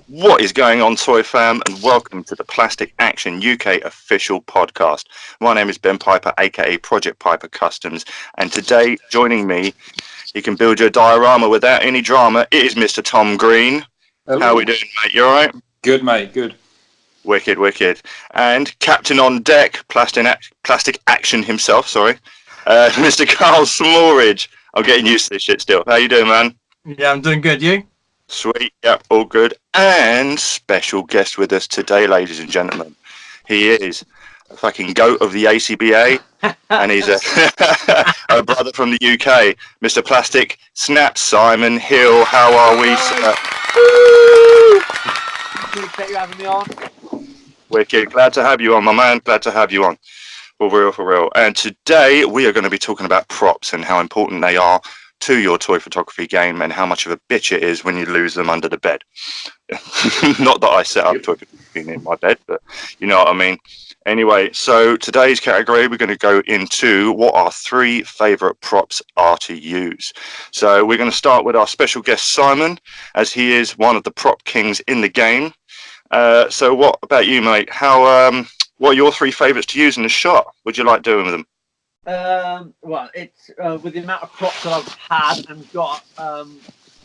What is going on, Toy Fam, and welcome to the Plastic Action UK official podcast. My name is Ben Piper, aka Project Piper Customs, and today, joining me, he can build you a diorama without any drama. It is Mr. Tom Green. Hello. How are we doing, mate? You alright? Good, mate, good. Wicked, wicked. And Captain on Deck, Plastic Action himself, Mr. Karl Smallridge. I'm getting used to this shit still. How you doing, man? Yeah, I'm doing good. You? Sweet, yep, all good. And special guest with us today, ladies and gentlemen. He is a fucking goat of the ACBA, and he's a brother from the UK, Mr. Plastic Snap Simon Hill. How are we, sir? Appreciate you having me on. Wicked, glad to have you on, my man. Glad to have you on. For real, for real. And today we are going to be talking about props and how important they are to your toy photography game and how much of a bitch it is when you lose them under the bed. Not that I set up toy photography in my bed, but you know what I mean. Anyway, so today's category, we're going to go into what our 3 favourite props are to use. So we're going to start with our special guest, Simon, as he is one of the prop kings in the game. So what about you, mate? What are your 3 favourites to use in the shot? What do you like doing with them? Well, it's with the amount of props that I've had and got,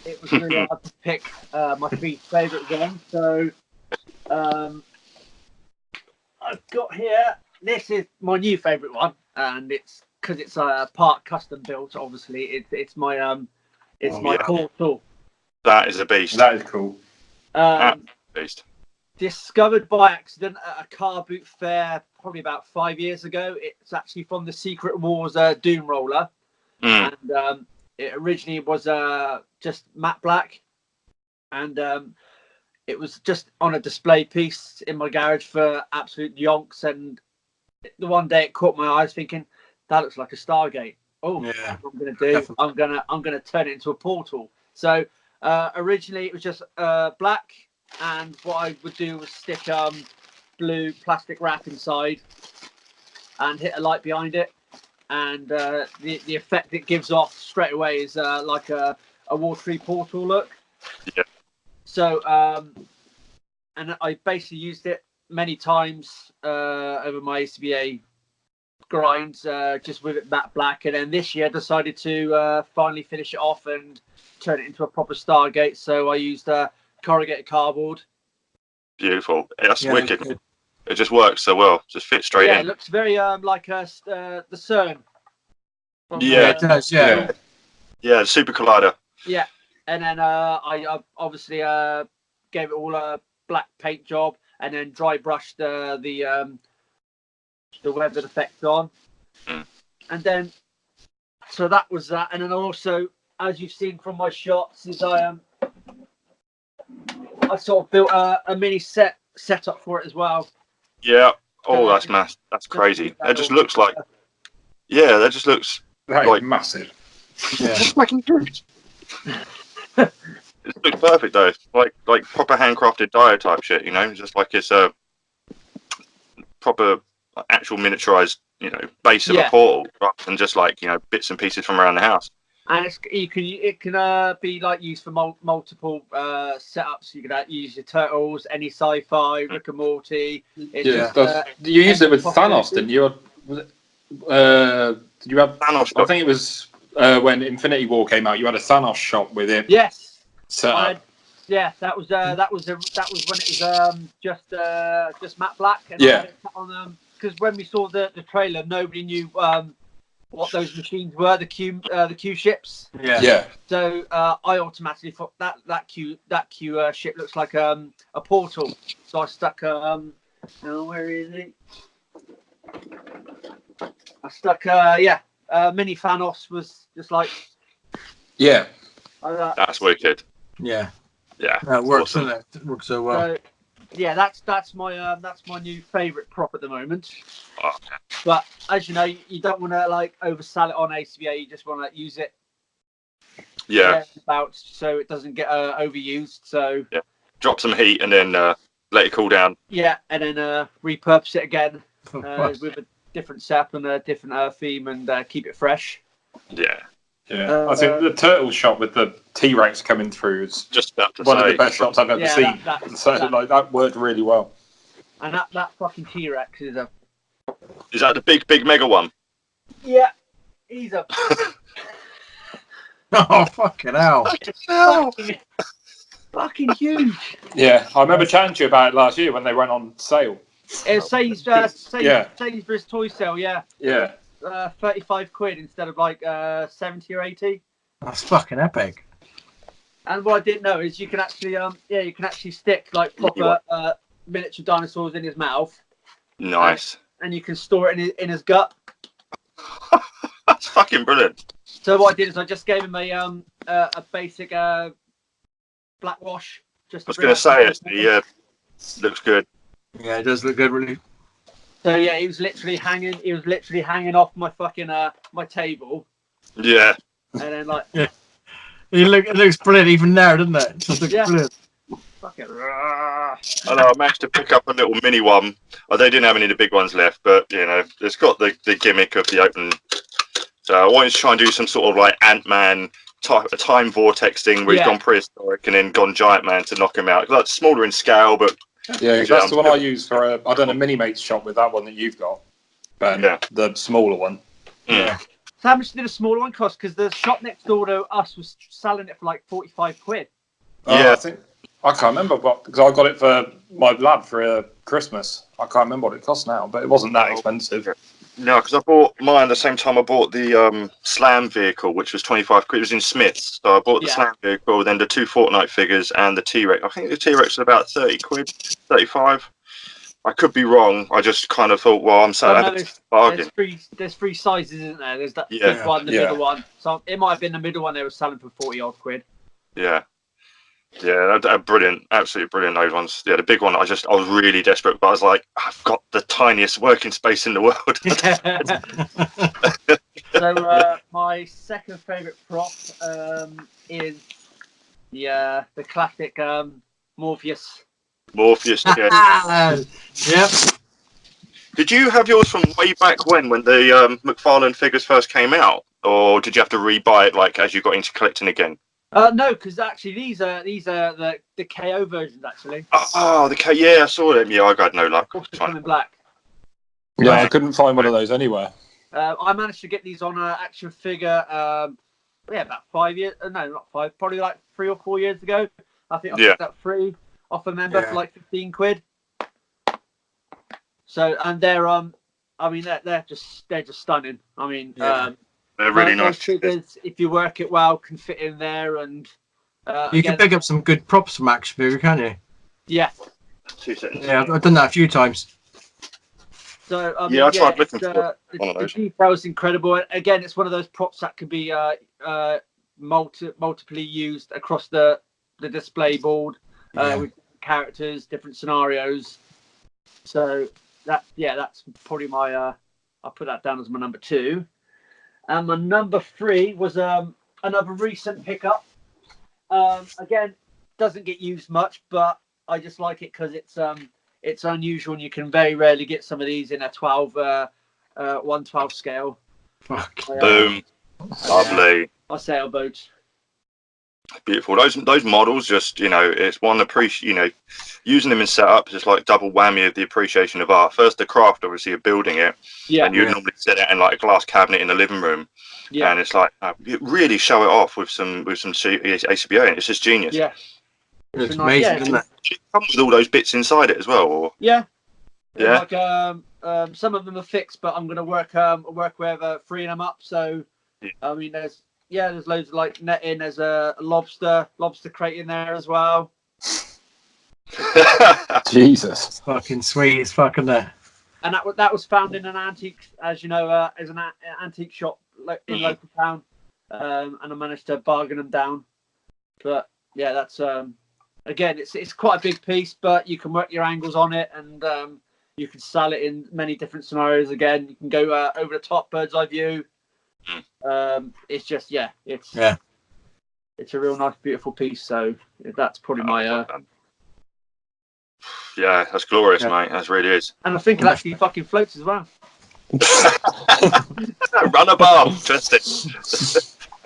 it was really hard to pick my 3 favourite ones. So I've got here. This is my new favourite one, and it's because it's part custom built. Obviously, it's my portal. That is a beast. That is cool. Beast. Discovered by accident at a car boot fair probably about 5 years ago. It's actually from the Secret Wars Doom Roller, and it originally was just matte black, and it was just on a display piece in my garage for absolute yonks. And the one day it caught my eyes, thinking that looks like a Stargate. Oh, yeah. What I'm gonna do? Definitely. I'm gonna turn it into a portal. So originally it was just black. And what I would do was stick blue plastic wrap inside and hit a light behind it, and the effect it gives off straight away is like a watery portal look. Yeah. So and I basically used it many times over my ACBA grinds, just with it matte black, and then this year I decided to finally finish it off and turn it into a proper Stargate. So I used corrugated cardboard. Beautiful. That's wicked. Good. It just works so well. Just fits straight in. It looks very like the CERN. It does. Yeah. Yeah, Super Collider. Yeah, and then I obviously gave it all a black paint job, and then dry brushed the weathered effect on, and then so that was that. And then also, as you've seen from my shots, is I sort of built a mini setup for it as well. Yeah. Oh, that's massive. That's crazy. That just looks like. Yeah, that just looks like massive. Yeah. Just fucking good. It looks perfect though. Like proper handcrafted dio type shit. You know, just like it's a proper actual miniaturized, base of a portal, rather than just like bits and pieces from around the house. And it can be like used for multiple setups. You can use your Turtles, any sci-fi, Rick and Morty. You used it with Thanos, didn't you? Did you have Thanos? I think it was when Infinity War came out. You had a Thanos shot with it. Yes. That was when it was just matte black. And because when we saw the trailer, nobody knew what those machines were, the Q ships. Yeah. So I automatically thought that Q ship looks like a portal. So I stuck where is it? I stuck mini Thanos was just like That's wicked. Yeah. It works, awesome. Doesn't it? It works so well. So, that's my new favourite prop at the moment. Oh, okay. But as you know, you don't want to like oversell it on ACBA. You just want to use it. About so it doesn't get overused. So drop some heat and then let it cool down. Yeah, and then repurpose it again with a different setup and a different theme and keep it fresh. Yeah. Yeah, I think the turtle shot with the T-Rex coming through is Just about to one of say. the best shots I've ever seen. That worked really well. And that fucking T-Rex is a... Is that the big mega one? Yeah, he's a... Oh, fucking hell. Fucking huge. Yeah, I remember chatting to you about it last year when they went on sale. Sainsbury's toy sale, yeah. Yeah. 35 quid instead of like 70 or 80. That's fucking epic. And what I didn't know is you can actually stick like proper miniature dinosaurs in his mouth. Nice. And you can store it in his gut. That's fucking brilliant. So what I did is I just gave him a basic black wash. I was going to say it. Looks good. Yeah, it does look good, really. So yeah, he was literally hanging off my fucking my table. Yeah. And then like. Yeah. It looks brilliant even now, doesn't it? It just looks brilliant. Fucking. I know. I managed to pick up a little mini one. Oh, they didn't have any of the big ones left, but you know, it's got the gimmick of the open. So I wanted to try and do some sort of like Ant-Man type a time vortex thing where he's gone prehistoric and then gone giant man to knock him out. Like smaller in scale, but yeah, that's the one I use for I done a mini mates shot with that one that you've got, but the smaller one. Yeah. So how much did a smaller one cost? Because the shop next door to us was selling it for like 45 quid. Yeah, I can't remember because I got it for my lad for Christmas. I can't remember what it cost now, but it wasn't that expensive. No, because I bought mine the same time I bought the Slam vehicle, which was 25 quid. It was in Smith's. So I bought the Slam vehicle, then the 2 Fortnite figures and the T-Rex. I think the T-Rex was about 30 quid, 35. I could be wrong. I just kind of thought, well, I'm saying bargain. There's three sizes, isn't there? There's that big one, the middle one. So it might have been the middle one they were selling for 40 odd quid. Yeah. Yeah, they're brilliant, absolutely brilliant. Those ones. Yeah, the big one. I was really desperate, but I was like, I've got the tiniest working space in the world. So my second favourite prop is the classic Morpheus. Morpheus. Yeah. Yep. Did you have yours from way back when the McFarlane figures first came out, or did you have to rebuy it like as you got into collecting again? No, because actually these are the KO versions actually. Oh, the KO. Yeah, I saw them. Yeah, I got no luck. In black. Yeah, I couldn't find one of those anywhere. I managed to get these on an action figure. About 5 years. No, not 5. Probably like 3 or 4 years ago. I think I picked up 3 off a member for like 15 quid. So and they're they're just stunning. I mean, they're really nice. Figures, if you work it well, can fit in there, and you can pick up some good props from action figure, can't you? Yeah. 2 seconds. Yeah, I've done that a few times. So I tried looking for one of those. The detail is incredible. Again, it's one of those props that can be multiply used across the display board with characters, different scenarios. So that's probably my. I'll put that down as my number 2. And my number 3 was another recent pickup. Again, doesn't get used much, but I just like it because it's unusual, and you can very rarely get some of these in a 1/12 scale. Fuck. Boom. Lovely. My sailboats. Beautiful. Those models, just it's one using them in setup is like double whammy of the appreciation of art. First, the craft, obviously, of building it, and you normally set it in like a glass cabinet in the living room, and it's like you really show it off with some ACBA, and it's just genius. Yeah, it looks amazing, doesn't it? It comes with all those bits inside it as well, or like some of them are fixed, but I'm gonna work with freeing them up. So I mean, there's loads of like netting. There's a lobster crate in there as well. Jesus, fucking sweet as fucking there. And that was found in an antique, as you know, as an antique shop in local town, and I managed to bargain them down. But yeah, that's again, it's quite a big piece, but you can work your angles on it, and you can sell it in many different scenarios. Again, you can go over the top, bird's eye view. It's just it's a real nice, beautiful piece. So that's probably my. Yeah, that's glorious, mate. That really is. And I think it actually fucking floats as well. Run above, just it.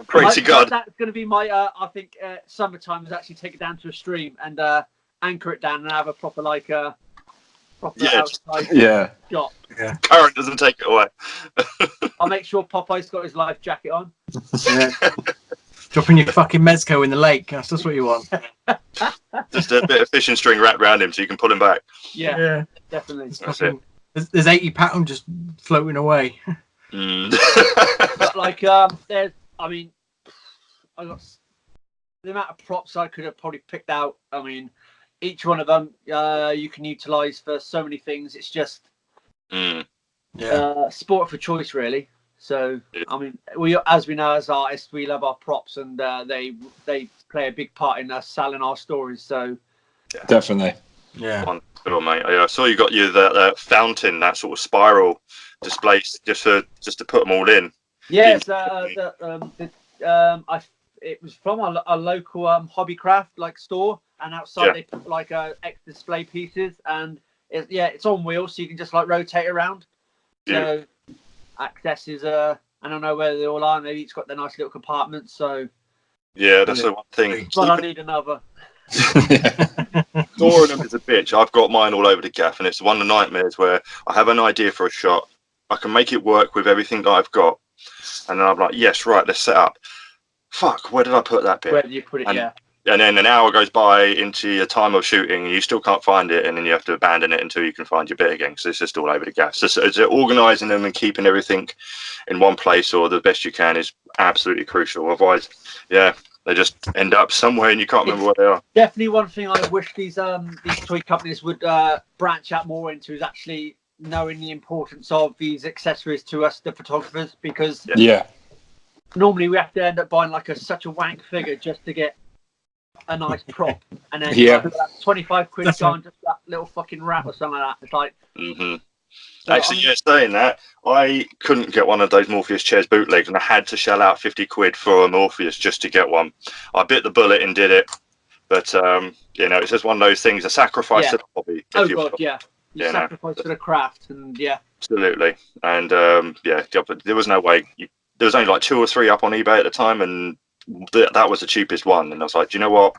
Pray to God. That's going to be my. I think summertime is actually take it down to a stream and anchor it down and have a proper proper outside shot. Yeah. Current doesn't take it away. I'll make sure Popeye's got his life jacket on. Yeah. Dropping your fucking mezco in the lake. That's just what you want. Just a bit of fishing string wrapped around him so you can pull him back. Yeah. Definitely. That's it. There's 80 pound just floating away. But there's. I mean, I got the amount of props I could have probably picked out. I mean, each one of them you can utilize for so many things. It's just sport for choice, really. So I mean, as we know as artists, we love our props, and they play a big part in us selling our stories. So definitely, Good on, mate. I saw you got that fountain, that sort of spiral display, just to put them all in. Yes, it was from a local hobbycraft store, and outside they put extra display pieces, and it's on wheels, so you can just rotate around. So access is I don't know where they all are. Maybe each got their nice little compartments. So that's the one thing. But I need another. Storing them is a bitch. I've got mine all over the gaff, and it's one of the nightmares where I have an idea for a shot, I can make it work with everything that I've got, and then I'm like, yes, right, let's set up. Fuck, where did I put that bit? Where did you put it? And then an hour goes by into your time of shooting, and you still can't find it, and then you have to abandon it until you can find your bit again, because it's just all over the gaff. So organising them and keeping everything in one place or the best you can is absolutely crucial. Otherwise, they just end up somewhere and you can't remember where they are. Definitely one thing I wish these toy companies would branch out more into is actually knowing the importance of these accessories to us, the photographers, because normally we have to end up buying such a wank figure just to get a nice prop, and then 25 quid gone just that little fucking wrap or something like that. It's like actually, saying that, I couldn't get one of those Morpheus chairs bootlegs, and I had to shell out 50 quid for a Morpheus just to get one. I bit the bullet and did it, but it's just one of those things, a sacrifice to the hobby. You sacrifice for the craft, and absolutely. And there was no way. There was only 2 or 3 up on eBay at the time, and that was the cheapest one. And I was like, do you know what?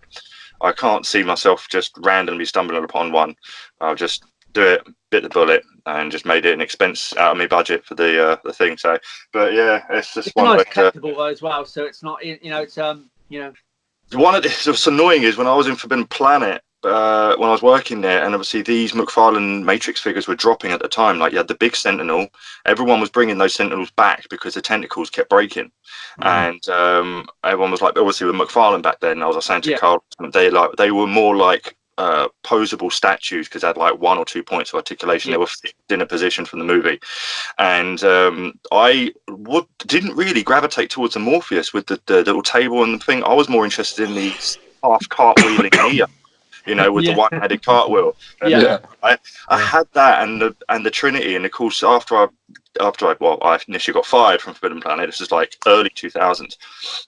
I can't see myself just randomly stumbling upon one. I'll just do it, bit the bullet, and just made it an expense out of my budget for the thing. So, but it's just one nice collectible as well. So it's not, it's One of what's annoying is when I was in Forbidden Planet, when I was working there, and obviously these McFarlane Matrix figures were dropping at the time. You had the big Sentinel, everyone was bringing those Sentinels back because the tentacles kept breaking, and everyone was obviously with McFarlane back then. I was saying to Karl, they were more posable statues because they had 1 or 2 points of articulation. They were fixed in a position from the movie, and I didn't really gravitate towards the Morpheus with the little table and the thing. I was more interested in the half cartwheeling Neo. With the one-headed cartwheel. I had that and the Trinity, and of course after I initially got fired from Forbidden Planet. This is early 2000s,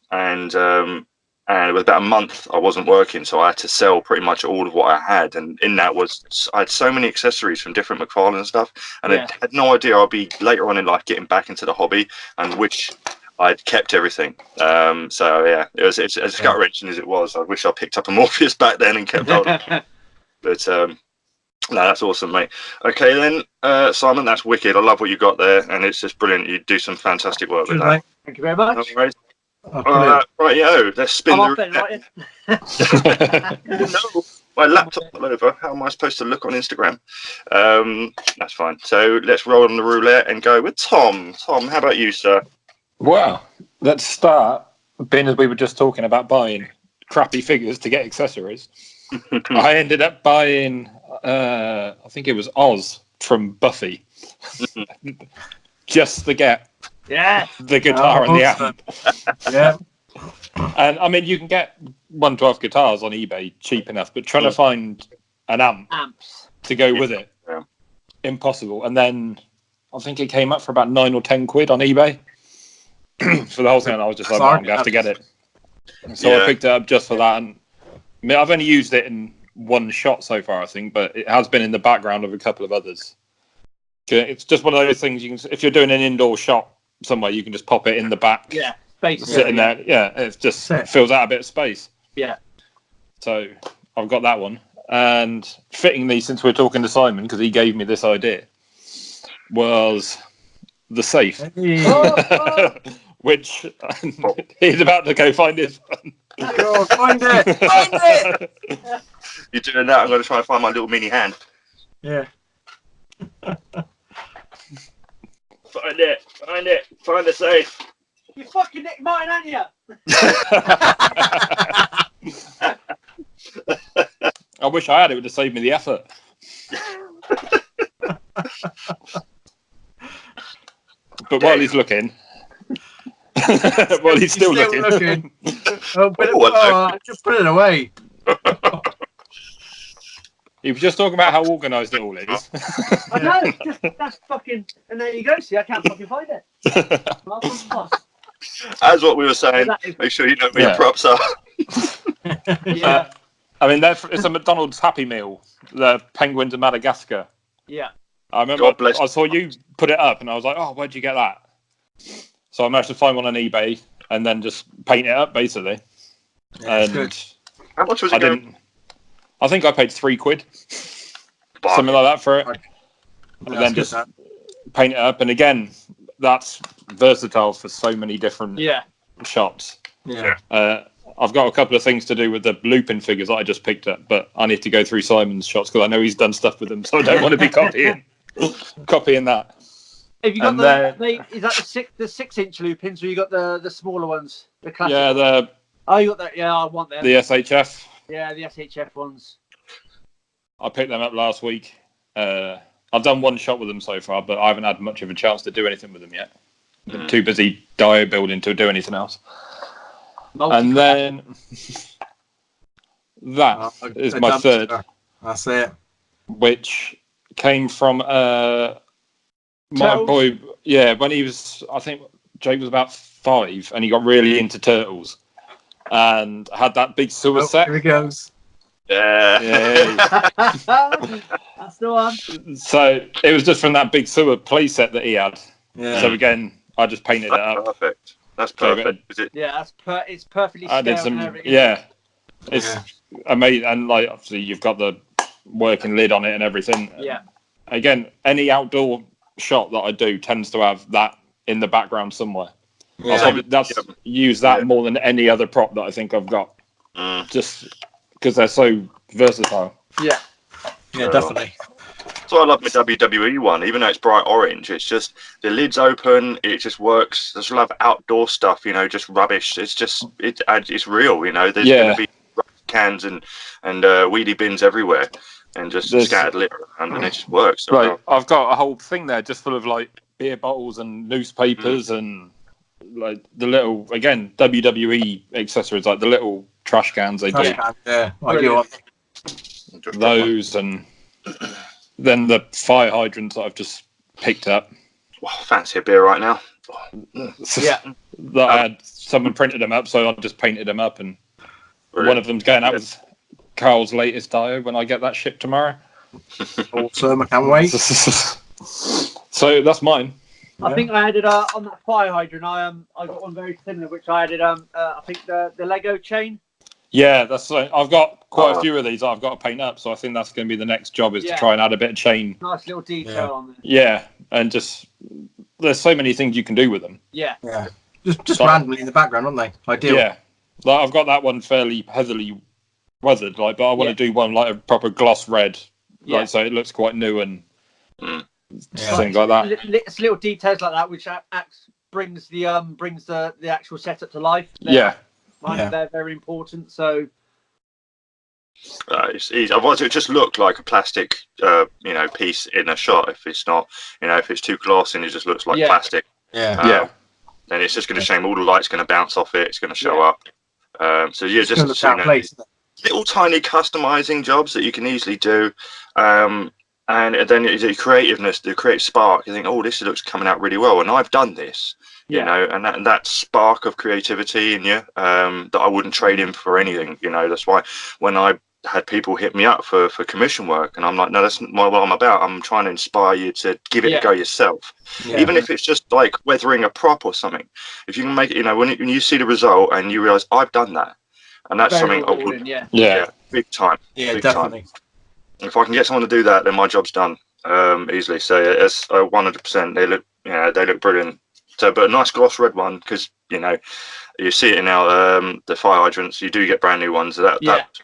and it was about a month I wasn't working, so I had to sell pretty much all of what I had, and in that I had so many accessories from different McFarlane and stuff, and I had no idea I'd be later on in life getting back into the hobby, and wish I'd kept everything. It's as gut-wrenching as it was. I wish I picked up a Morpheus back then and kept on. But no, that's awesome, mate. Okay then, Simon, that's wicked. I love what you got there, and it's just brilliant. You do some fantastic work with that. Thank you very much. Right, let's spin the No, my laptop fell over. How am I supposed to look on Instagram? That's fine. So let's roll on the roulette and go with Tom. Tom, how about you, sir? Well, let's start, being as we were just talking about buying crappy figures to get accessories. I ended up buying, I think it was Oz from Buffy, just to get the guitar and the amp. And I mean, you can get 112 guitars on eBay cheap enough, but trying to find an amps to go with it, impossible. And then I think it came up for about 9 or 10 quid on eBay. For the whole thing, and I was just like, I'm gonna have to get it. So I picked it up just for that, and I mean, I've only used it in one shot so far, I think, but it has been in the background of a couple of others. It's just one of those things you can, if you're doing an indoor shot somewhere, you can just pop it in the back Basically, sitting there. Yeah, it just fills out a bit of space. Yeah. So I've got that one. And fittingly, since we're talking to Simon, because he gave me this idea, was the safe. Hey. Which he's about to go find his one. Go find it! Find it! You're doing that, I'm going to try and find my little mini hand. Yeah. Find it! Find the safe! You fucking nicked mine, ain't you? I wish I had it. Would have saved me the effort. But while he's looking, he's still looking. Just put it away. He was just talking about how organised it all is. I know. That's fucking. And there you go. See, I can't fucking find it. As what we were saying, make sure you know where your props are. Yeah. I mean, it's a McDonald's Happy Meal, the penguins of Madagascar. Yeah. I remember I saw you put it up, and I was like, "Oh, where'd you get that?" So I managed to find one on eBay and then just paint it up, basically. Yeah, and good. How much was it? I think I paid £3, something like that for it, and then just paint it up. And again, that's versatile for so many different shots. Yeah. I've got a couple of things to do with the looping figures that I just picked up, but I need to go through Simon's shots because I know he's done stuff with them, so I don't want to be copying that. Have you got is that the 6-inch loopings, or you got the smaller ones, the classic? Yeah, you got that. Yeah, I want them. The SHF. Yeah, the SHF ones. I picked them up last week. I've done one shot with them so far, but I haven't had much of a chance to do anything with them yet. Been too busy dio building to do anything else. And then that is my third. That's it. Which came from my boy. Yeah, when he was, I think Jake was about 5, and he got really into turtles, and had that big sewer set. Here he goes. Yeah. That's the one. So it was just from that big sewer play set that he had. Yeah. So again, I just painted it up. Perfect. That's perfect. Is it? Yeah, it's perfectly scaled. I did some. It's amazing, and like obviously you've got the working lid on it and everything. Yeah. Again, any outdoor shot that I do tends to have that in the background somewhere. Yeah. Use that more than any other prop that I think I've got. Just because they're so versatile. Yeah. Yeah, definitely. That's why I love my WWE one, even though it's bright orange. It's just the lid's open. It just works. There's a lot of outdoor stuff, just rubbish. It's just it's real, There's going to be cans and wheelie bins everywhere, and just scattered litter around, and it just works. Right, well. I've got a whole thing there just full of like beer bottles and newspapers and like the little WWE accessories, like the little trash cans they do. Yeah, those and. Then the fire hydrants that I've just picked up. Well, fancy a beer right now. That I had someone printed them up, so I just painted them up, and one of them's going out with Karl's latest dio when I get that shipped tomorrow. Awesome, I can't wait. So that's mine. I think I added on that fire hydrant. I got one very similar, which I added. I think the Lego chain. Yeah, that's. I've got quite a few of these that I've got to paint up, so I think that's going to be the next job is to try and add a bit of chain. Nice little detail on there. Yeah, and just there's so many things you can do with them. Yeah. Yeah. Just randomly in the background, aren't they? Ideal. Yeah. Like I've got that one fairly heavily weathered, but I want to do one like a proper gloss red, so it looks quite new and things like that. It's little details like that which brings the actual setup to life. They're very important. So it's easy. Otherwise, it would just look like a plastic, piece in a shot. If it's not, if it's too glossy and it just looks like plastic. Yeah. Then it's just going to shame. All the light's going to bounce off it. It's going to show up. So just little tiny customizing jobs that you can easily do. And then the creativeness, the creative spark. You think, oh, this looks coming out really well, and I've done this. And that spark of creativity in you that I wouldn't trade in for anything. That's why when I had people hit me up for commission work, and I'm like, no, that's not what I'm about. I'm trying to inspire you to give it a go yourself, even if it's just like weathering a prop or something. If you can make it, you know, when you see the result and you realize I've done that, and that's something I would, big time, big definitely. time. If I can get someone to do that, then my job's done easily. So it's 100%. They look brilliant. So, but a nice gloss red one, because you know. You see it now, the fire hydrants. You do get brand new ones. That's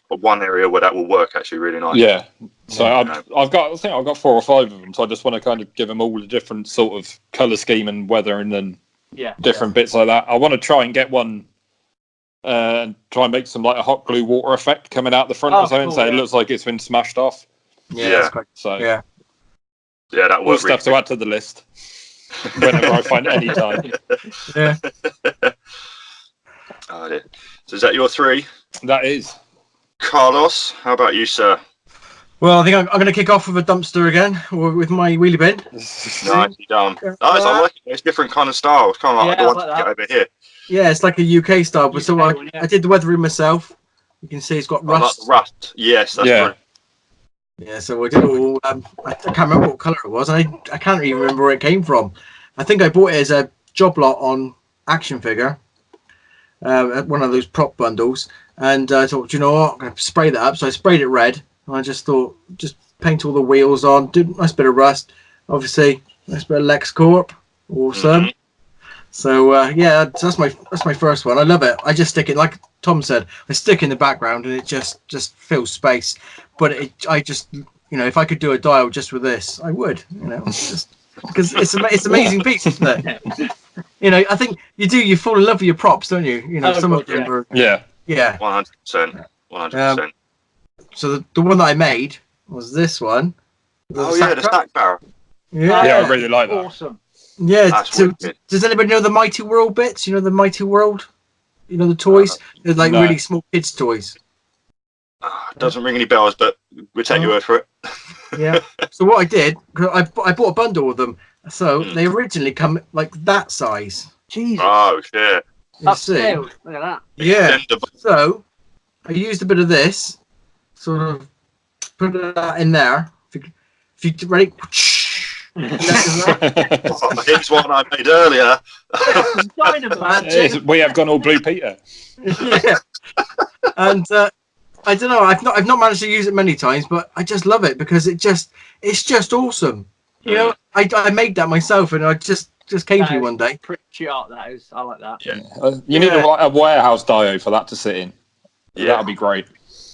one area where that will work actually really nice. Yeah. So I think I've got 4 or 5 of them. So I just want to kind of give them all a different sort of color scheme and weathering and different bits like that. I want to try and get one and try and make some like a hot glue water effect coming out the front or something. So it looks like it's been smashed off. Yeah. That works. All stuff to add to the list whenever I find any time. Yeah. So is that your 3? That is. Carlos, how about you, sir? Well, I think I'm going to kick off with a dumpster again, with my wheelie bin. Nicely done. Nice, I like it. It's different kind of style. It's kind of like the one to get over here. Yeah, it's like a UK style, but so I did the weathering myself. You can see it's got rust. Like rust. Yes, that's brilliant. Yeah, so we did all. I can't remember what colour it was. I can't even remember where it came from. I think I bought it as a job lot on Action Figure. One of those prop bundles, and I thought, you know what, I'm going to spray that up. So I sprayed it red, and I just thought, just paint all the wheels on, do a nice bit of rust, obviously, nice bit of LexCorp, awesome. So that's my first one. I love it. I just stick it, like Tom said, I stick in the background, and it just fills space. But I just, you know, if I could do a dial just with this, I would, you know, just because it's an amazing piece, isn't it? You know, I think you fall in love with your props, don't you? You know, some of them are... Yeah. 100%. 100%. So the one that I made was this one. The stack barrel. Yeah, I really like that. Awesome. Yeah, so does anybody know the Mighty World bits? You know the Mighty World? You know the toys? They're like really small kids' toys. Doesn't ring any bells, but we'll take your word for it. Yeah. So what I did, I bought a bundle of them. So they originally come like that size. Jesus. Oh shit. You see? Look at that. Yeah. So I used a bit of this, sort of put that in there. If you ready? Here's one I made earlier. We have gone all Blue Peter. Yeah. And I don't know. I've not managed to use it many times, but I just love it because it's just awesome. You know, I made that myself, and I just came to you one day. Pretty art, that is. I like that. Yeah. You need a warehouse dio for that to sit in. Yeah. That'd be great.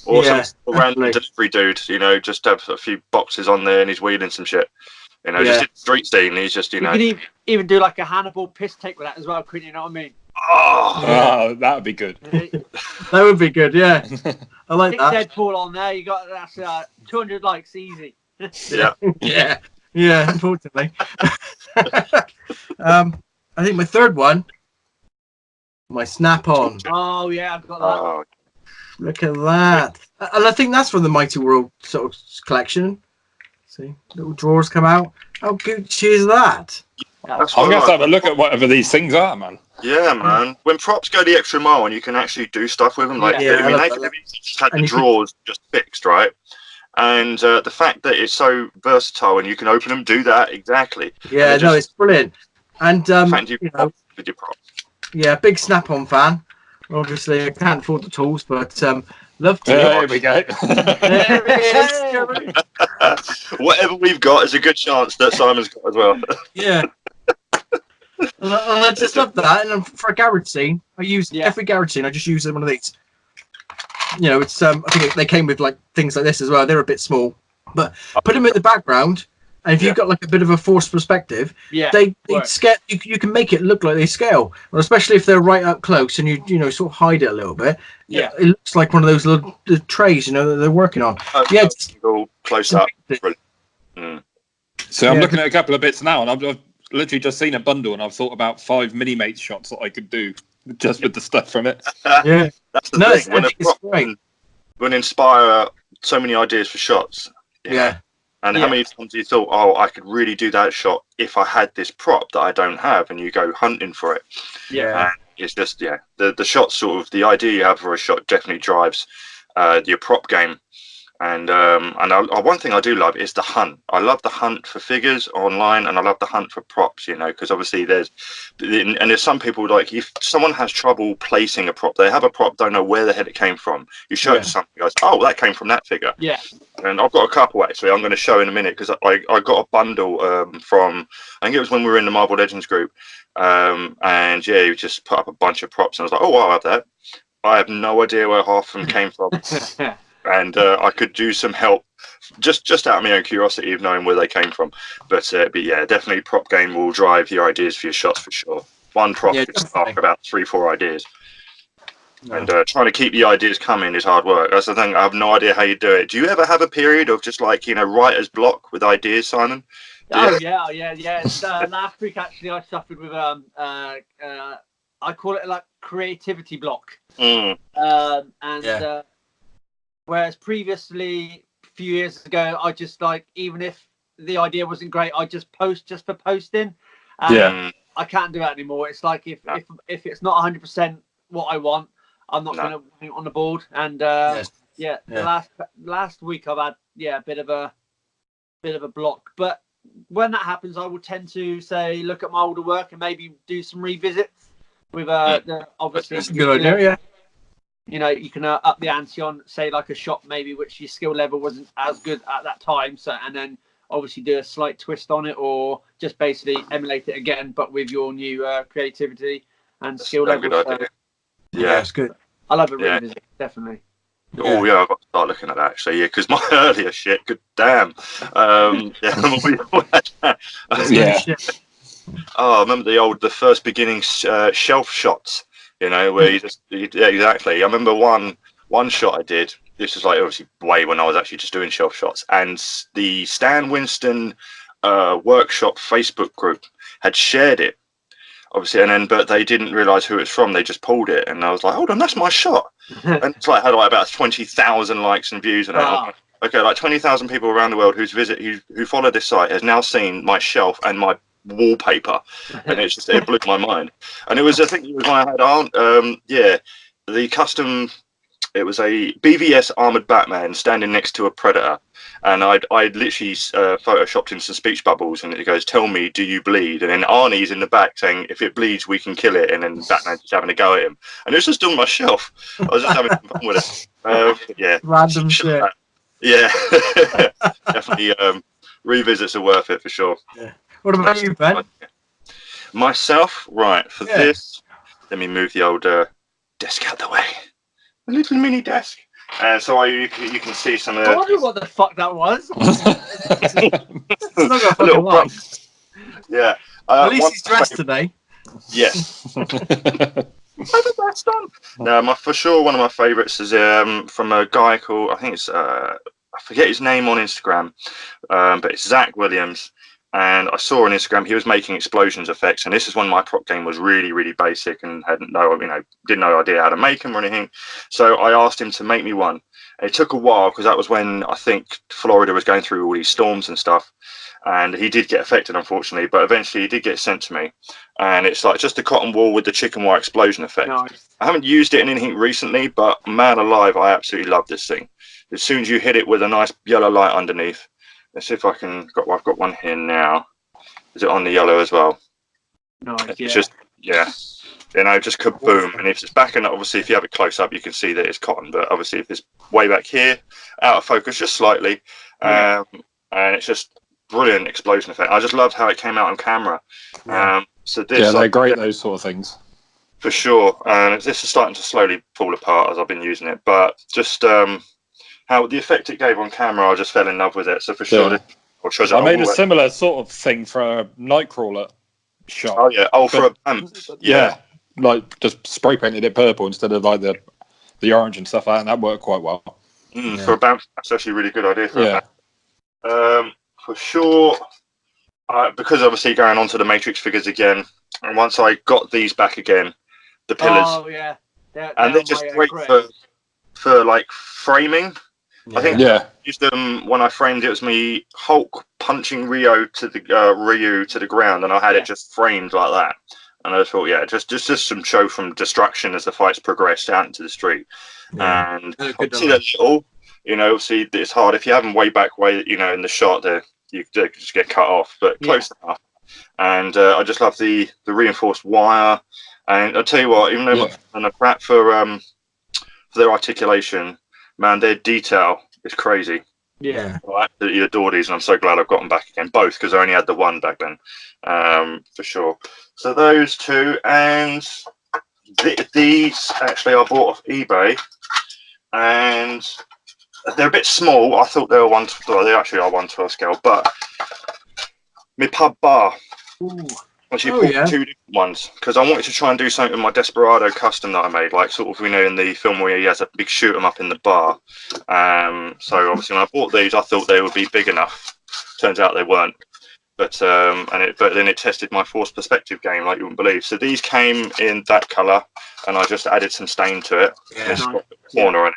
Or some random delivery dude, you know, just have a few boxes on there and he's wheeling some shit. You know, just in the street scene, he's just, you know. You could even do like a Hannibal piss take with that as well, couldn't you? Know what I mean? Oh, that would be good. That would be good, yeah. I like that. Deadpool on there, you got that's 200 likes easy. Yeah, unfortunately. I think my third one, my Snap-on. Oh yeah, I've got that. Oh. Look at that. And I think that's from the Mighty World sort of collection. See, little drawers come out. How Gucci is that? I'm going to have a look at whatever these things are, man. Yeah, man. When props go the extra mile and you can actually do stuff with them, like they just had the drawers just fixed, right? And the fact that it's so versatile and you can open them, do that exactly. Yeah, no, it's brilliant. And you know, with your props. Yeah, big Snap-on fan. Obviously, I can't afford the tools, but love to. There we go. Whatever we've got is a good chance that Simon's got as well. Yeah. I just love that. And for a garage scene, I use every garage scene. I just use one of these. You know, it's I think they came with like things like this as well. They're a bit small, but put them in the background. And if you've got like a bit of a forced perspective, they scale. You can make it look like they scale, or especially if they're right up close and you know sort of hide it a little bit. Yeah, it looks like one of those little trays, you know, that they're working on. Go close up. So I'm looking at a couple of bits now, and I've literally just seen a bundle, and I've thought about 5 Minimates shots that I could do just with the stuff from it. Yeah, that's the thing. It's great. When inspire so many ideas for shots. Yeah. And how many times you thought, oh, I could really do that shot if I had this prop that I don't have, and you go hunting for it. Yeah. And it's just, the shot sort of, the idea you have for a shot definitely drives your prop game. And one thing I do love is the hunt. I love the hunt for figures online, and I love the hunt for props, you know, because obviously there's some people, like, if someone has trouble placing a prop, they have a prop, don't know where the hell it came from. You show it to somebody, goes, oh, that came from that figure. Yeah. And I've got a couple, actually, I'm going to show in a minute, because I got a bundle from, I think it was when we were in the Marvel Legends group. And yeah, you just put up a bunch of props, and I was like, oh, I'll have that. I have no idea where half of them came from. And I could use some help just out of my own curiosity of knowing where they came from. But yeah, definitely prop game will drive your ideas for your shots for sure. One prop could spark about 3-4 ideas. No. And trying to keep the ideas coming is hard work. That's the thing. I have no idea how you do it. Do you ever have a period of just, like, you know, writer's block with ideas, Simon? Oh yeah. Last week actually, I suffered with I call it like creativity block. Whereas previously, a few years ago, I just, like, even if the idea wasn't great, I just post just for posting. I can't do that anymore. It's like if it's not 100% what I want, I'm not going to put it on the board. And the last week I've had a bit of a block. But when that happens, I will tend to say look at my older work and maybe do some revisits with obviously. That's a good idea. Yeah. You know, you can up the ante on, say, like a shot maybe which your skill level wasn't as good at that time, so, and then obviously do a slight twist on it, or just basically emulate it again, but with your new creativity and skill level. Yeah, it's good. I love it. Revisit, definitely. Oh yeah, I've got to start looking at that actually. Yeah, because my earlier shit, good damn. Oh, I remember the first beginning shelf shots. You know, where yeah, exactly. I remember one shot I did. This was, like, obviously way when I was actually just doing shelf shots, and the Stan Winston workshop Facebook group had shared it, obviously, but they didn't realise who it's from. They just pulled it, and I was like, hold on, that's my shot. And it's like had like about 20,000 likes and views, and like, okay, like 20,000 people around the world who follow this site has now seen my shelf and my wallpaper, and it blew my mind. And it was, I think it was when I had the custom, it was a BVS armored Batman standing next to a Predator, and I'd literally photoshopped in some speech bubbles, and it goes, tell me, do you bleed? And then Arnie's in the back saying, if it bleeds we can kill it, and then Batman's just having a go at him, and it was just on my shelf. I was just having some fun with it. Random shit. Yeah. Definitely revisits are worth it for sure. What about you, Ben? Myself, right, for this, let me move the old desk out the way. A little mini desk. And so you can see some of the... I wonder what the fuck that was. It's not a fucking yeah. At least he's dressed today. Yes. The best done. No, for sure one of my favourites is from a guy called, I think it's, I forget his name on Instagram, but it's Zach Williams. And I saw on Instagram he was making explosions effects, and this is when my prop game was really, really basic and didn't know idea how to make them or anything. So I asked him to make me one. It took a while because that was when I think Florida was going through all these storms and stuff, and he did get affected, unfortunately. But eventually he did get sent to me, and it's like just a cotton wool with the chicken wire explosion effect. Nice. I haven't used it in anything recently, but man alive, I absolutely love this thing. As soon as you hit it with a nice yellow light underneath. Let's see if I can. I've got one here now. Is it on the yellow as well? No, it's just just kaboom. And if it's back, and obviously if you have it close up, you can see that it's cotton. But obviously if it's way back here, out of focus just slightly, and it's just brilliant explosion effect. I just loved how it came out on camera. So this, they're great, those sort of things. For sure. And this is starting to slowly fall apart as I've been using it, but just how the effect it gave on camera, I just fell in love with it. So for sure, I made a similar sort of thing for a Nightcrawler shot. Oh yeah, for a bump. Yeah, like just spray painted it purple instead of like the orange and stuff like that, and that worked quite well. For a bump, that's actually a really good idea for a bump. For sure, because obviously going on to the Matrix figures again, and once I got these back again, the pillars. Oh yeah, they're just great for like framing. I think I used them when I framed it. It was me Hulk punching Ryu to the ground, and I had it just framed like that. And I thought, just some show from destruction as the fights progressed out into the street. and obviously they're little. You know, obviously it's hard if you have them way back, in the shot there, you just get cut off, but close enough. And I just love the reinforced wire. And I'll tell you what, even though I'm a crap for their articulation, man, their detail is crazy. Yeah. I absolutely adore these, and I'm so glad I've got them back again. Both, because I only had the one back then, for sure. So those two, and these actually I bought off eBay, and they're a bit small. I thought they were 112. They actually are 112 scale, but my pub bar. Ooh. Actually, bought two different ones because I wanted to try and do something with my Desperado custom that I made, like sort of in the film where he has a big shoot 'em up in the bar. So obviously when I bought these, I thought they would be big enough. Turns out they weren't. But but then it tested my force perspective game like you wouldn't believe. So these came in that colour, and I just added some stain to it. Yeah. It's got the corner in it.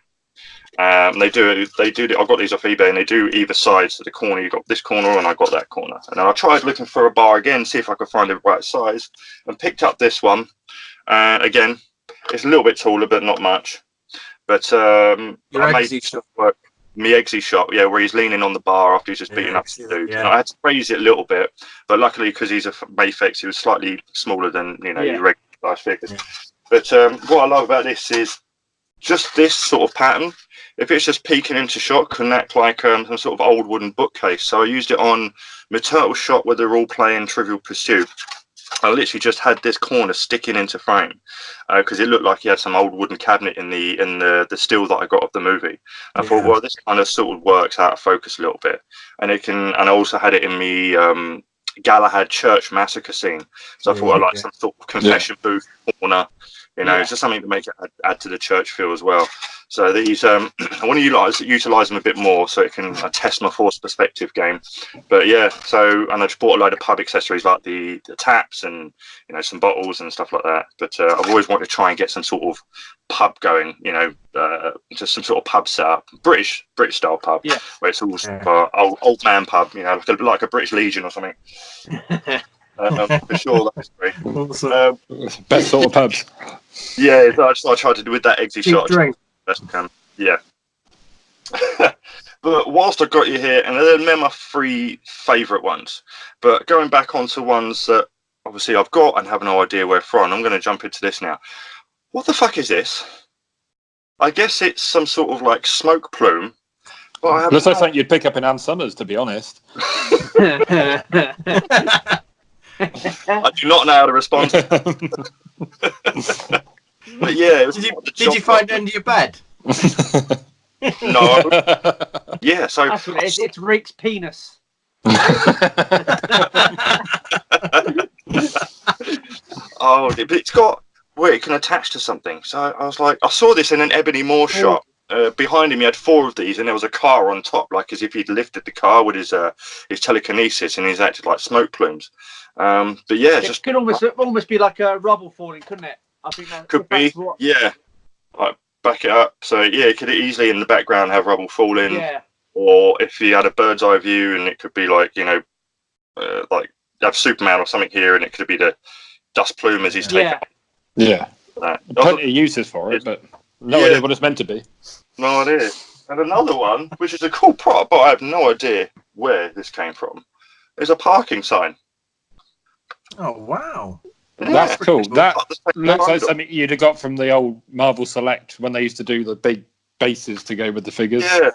They do. I got these off eBay, and they do either side. So the corner, you got this corner, and I got that corner. And then I tried looking for a bar again, see if I could find the right size, and picked up this one. Again, it's a little bit taller, but not much. But I made stuff work. My Eggsy shot, where he's leaning on the bar after he's just beating up some dude. And I had to raise it a little bit, but luckily because he's a Mayfix, he was slightly smaller than your regular size figures. Yeah. But what I love about this is just this sort of pattern. If it's just peeking into shot, can act like some sort of old wooden bookcase. So I used it on my turtle shot where they're all playing Trivial Pursuit. I literally just had this corner sticking into frame because it looked like he had some old wooden cabinet in the still that I got of the movie. I thought, well, this kind of sort of works out of focus a little bit, and I also had it in me Galahad Church massacre scene. So I thought I like some sort of confession booth corner. It's just something to make it add to the church feel as well. So these, I want to utilize them a bit more so it can test my force perspective game. But and I just bought a load of pub accessories like the taps and some bottles and stuff like that. But I've always wanted to try and get some sort of pub going. Just some sort of pub setup, British style pub, where it's all old man pub. Like a British Legion or something. For sure, that's great. Best sort of pubs. Yeah, I tried to do with that Eggsy shot. Best I can. Yeah. But whilst I've got you here, and they're my three favourite ones, but going back onto ones that obviously I've got and have no idea where from, I'm going to jump into this now. What the fuck is this? I guess it's some sort of like smoke plume. Looks like something you'd pick up in Ann Summers, to be honest. I do not know how to respond. But did you find it under your bed? No. Yeah, so that's what it is. It's Rick's penis. But it's got where it can attach to something. So I was like, I saw this in an Ebony Moore shot. Behind him, he had 4 of these, and there was a car on top, like as if he'd lifted the car with his telekinesis, and he's acted like smoke plumes. But it just could almost be like a rubble falling, couldn't it? I think that could be. Like back it up. So it could easily in the background have rubble falling. Yeah. Or if you had a bird's eye view, and it could be like like have Superman or something here, and it could be the dust plume as he's taking. Yeah. Plenty of uses for it, but no idea what it's meant to be. No idea. And another one, which is a cool prop, but I have no idea where this came from, is a parking sign. Oh, wow. Yeah. That's cool. That looks like something you'd have got from the old Marvel Select when they used to do the big bases to go with the figures. Yeah.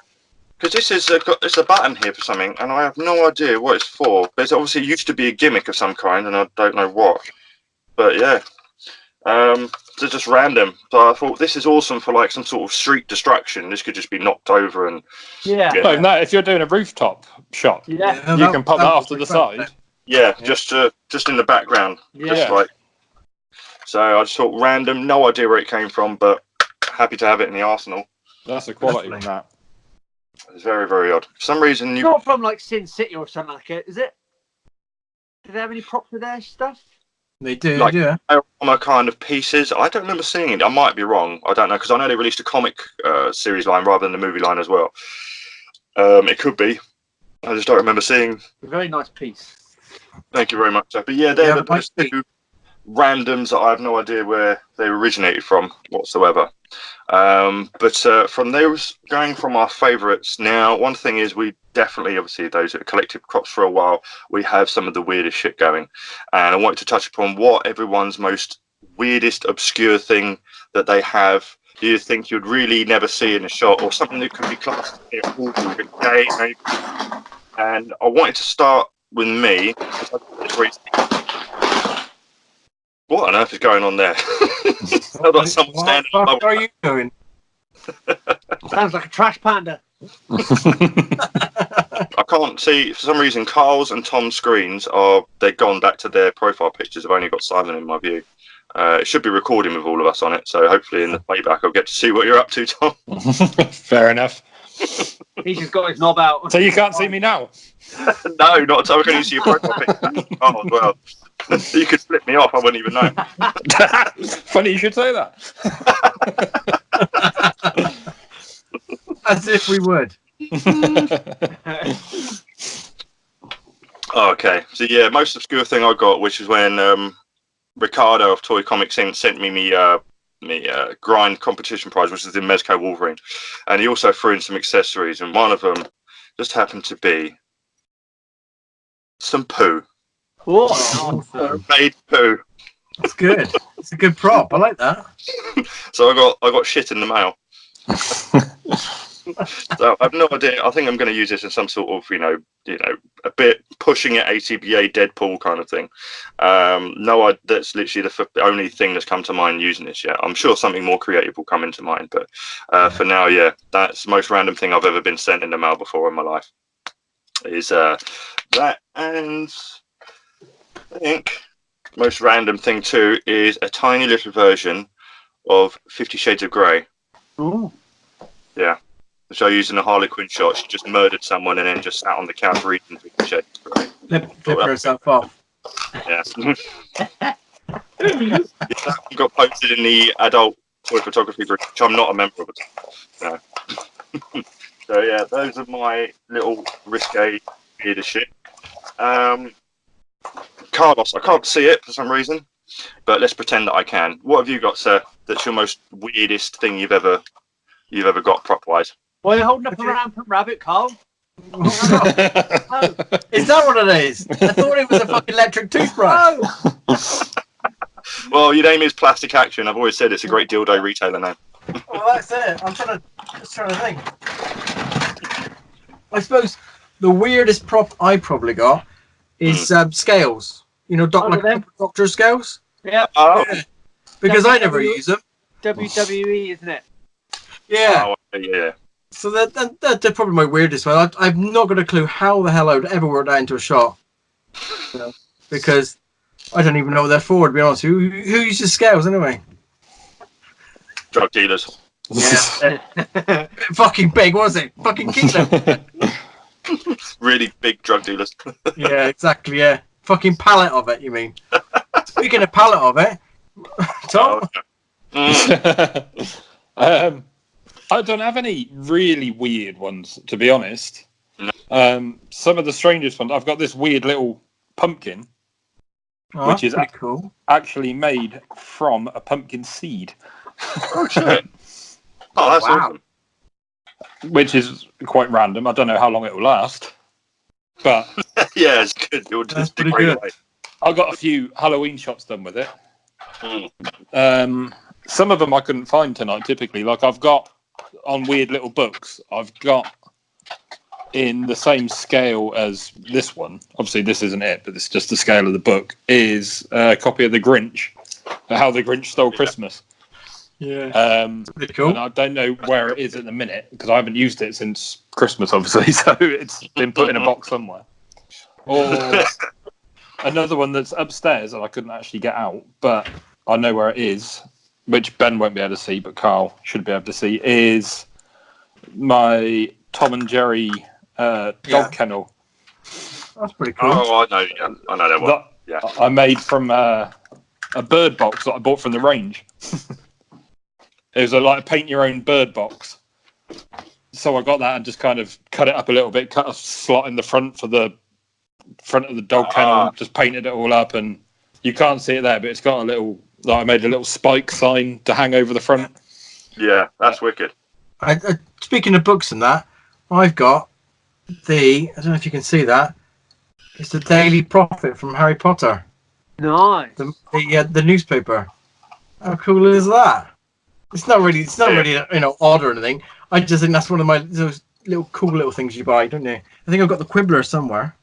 Because this is it's a button here for something, and I have no idea what it's for. But it obviously used to be a gimmick of some kind, and I don't know what. But so just random. So I thought this is awesome for like some sort of street destruction. This could just be knocked over and if you're doing a rooftop shot, you can pop that off to the side. Yeah, just in the background. So I just thought random, no idea where it came from, but happy to have it in the arsenal. That's the quality on that. It's very, very odd. For some reason, it's not from like Sin City or something like it, is it? Do they have any props with their stuff? They do, like Diorama kind of pieces. I don't remember seeing it. I might be wrong. I don't know, because I know they released a comic series line rather than the movie line as well. It could be. I just don't remember seeing. A very nice piece. Thank you very much. But they're the randoms that I have no idea where they originated from whatsoever. But from those, going from our favourites now, one thing is we definitely, obviously, those that have collected crops for a while, we have some of the weirdest shit going. And I wanted to touch upon what everyone's most weirdest, obscure thing that they have. Do you think you'd really never see in a shot, or something that could be classed as a day, maybe? And I wanted to start with me. What on earth is going on there? Sounds like someone standing what the fuck are you doing? Sounds like a trash panda. I can't see, for some reason, Karl's and Tom's screens they're gone back to their profile pictures. I've only got Simon in my view. It should be recording with all of us on it, so hopefully in the playback I'll get to see what you're up to, Tom. Fair enough. He's just got his knob out. So you can't see me now? No, not at all. I can only see your profile picture. Oh, well. You could flip me off, I wouldn't even know. Funny you should say that. As if we would. Okay, so yeah, most obscure thing I got, which is when Ricardo of Toy Comics sent me grind competition prize, which is in Mezco Wolverine, and he also threw in some accessories, and one of them just happened to be some poo. Oh, made poo. That's good. It's a good prop. I like that. So I got shit in the mail. So I've no idea. I think I'm going to use this in some sort of, a bit pushing it ATBA Deadpool kind of thing. No, that's literally the only thing that's come to mind using this yet. I'm sure something more creative will come into mind, but for now, yeah, that's the most random thing I've ever been sent in the mail before in my life. Is that, and I think most random thing too is a tiny little version of 50 Shades of Grey. Ooh. Yeah. Which I used in a Harley Quinn shot. She just murdered someone and then just sat on the couch reading 50 Shades of Grey. Flip herself off. Yeah. Got posted in the adult toy photography group, which I'm not a member of. No. So yeah, those are my little risque weirder shit. Carlos, I can't see it for some reason, but let's pretend that I can. What have you got, sir? That's your most weirdest thing you've ever got prop wise? Well, you're holding up a rampant rabbit, Karl. Oh. Is that what it is? I thought it was a fucking electric toothbrush. Well, your name is Plastic Action. I've always said it's a great dildo retailer name. Well, that's it. I'm trying to think. I suppose the weirdest prop I probably got is scales. You know, doctor scales. Yeah. Oh. Yeah. Because I never use them. WWE, isn't it? Yeah. Oh, yeah. So that's probably my weirdest one. I've not got a clue how the hell I would ever work that into a shot. Because I don't even know what they're for, to be honest. Who uses scales anyway? Drug dealers. Yeah. Fucking big, was it? Fucking kilo. Really big drug dealers. Yeah, exactly, yeah. Fucking pallet of it, you mean? Speaking of pallet of it, Tom? I don't have any really weird ones, to be honest. No. Some of the strangest ones, I've got this weird little pumpkin, which is cool. actually made from a pumpkin seed. Oh, shit. Oh, that's awesome. Which is quite random. I don't know how long it will last. But yeah, it's good. It'll just pretty good. away. I got a few Halloween shots done with it. Some of them I couldn't find tonight, typically. Like I've got on weird little books, I've got in the same scale as this one. Obviously, this isn't it, but it's just the scale of the book. Is a copy of The Grinch, How the Grinch Stole Christmas. Yeah, pretty cool. And I don't know where it is at the minute because I haven't used it since Christmas, obviously. So it's been put in a box somewhere. Or another one that's upstairs and I couldn't actually get out, but I know where it is, which Ben won't be able to see, but Karl should be able to see, is my Tom and Jerry dog kennel. That's pretty cool. Oh, I know that one. Yeah. I made from a bird box that I bought from the range. It was like a paint your own bird box. So I got that and just kind of cut it up a little bit, cut a slot in the front for the front of the dog kennel, just painted it all up and You can't see it there, but it's got a little. Like I made a little spike sign to hang over the front. Yeah, that's wicked. Speaking of books and that, I've got I don't know if you can see that. It's the Daily Prophet from Harry Potter. Nice. The newspaper. How cool is that? It's not really odd or anything. I just think that's one of those little cool little things you buy, don't you? I think I've got the Quibbler somewhere.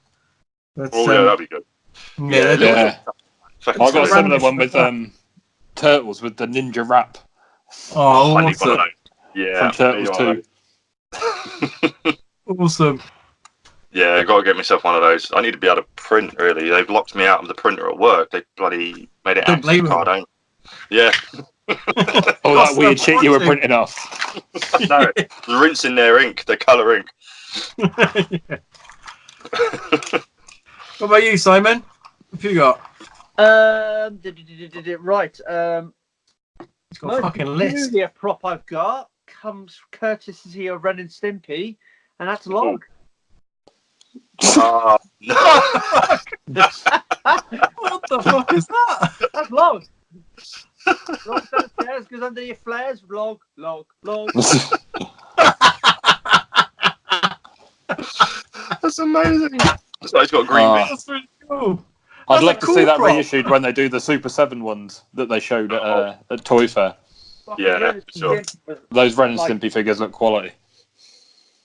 That's, that'd be good. Yeah. I've got a similar one with that. Turtles with the ninja rap. Oh, I need one of those. Yeah, from Turtles 2. Awesome. Yeah, I got to get myself one of those. I need to be able to print. Really, they've locked me out of the printer at work. They bloody made it Don't blame card them. only. Yeah. Oh, that weird shit you were printing off. No, they're rinsing their ink, their colour ink. What about you, Simon? What have you got? Right. It's got a fucking list. The prop I've got comes courtesy of Ren and Stimpy, and that's Log. No. What the fuck is that? That's Log. Log downstairs, goes under your flares. Log. That's amazing. So he's got a green bit. That's really cool. I'd like to see that prop. reissued when they do the Super 7 ones that they showed at Toy Fair. Yeah, sure. Those Ren and Stimpy figures look quality.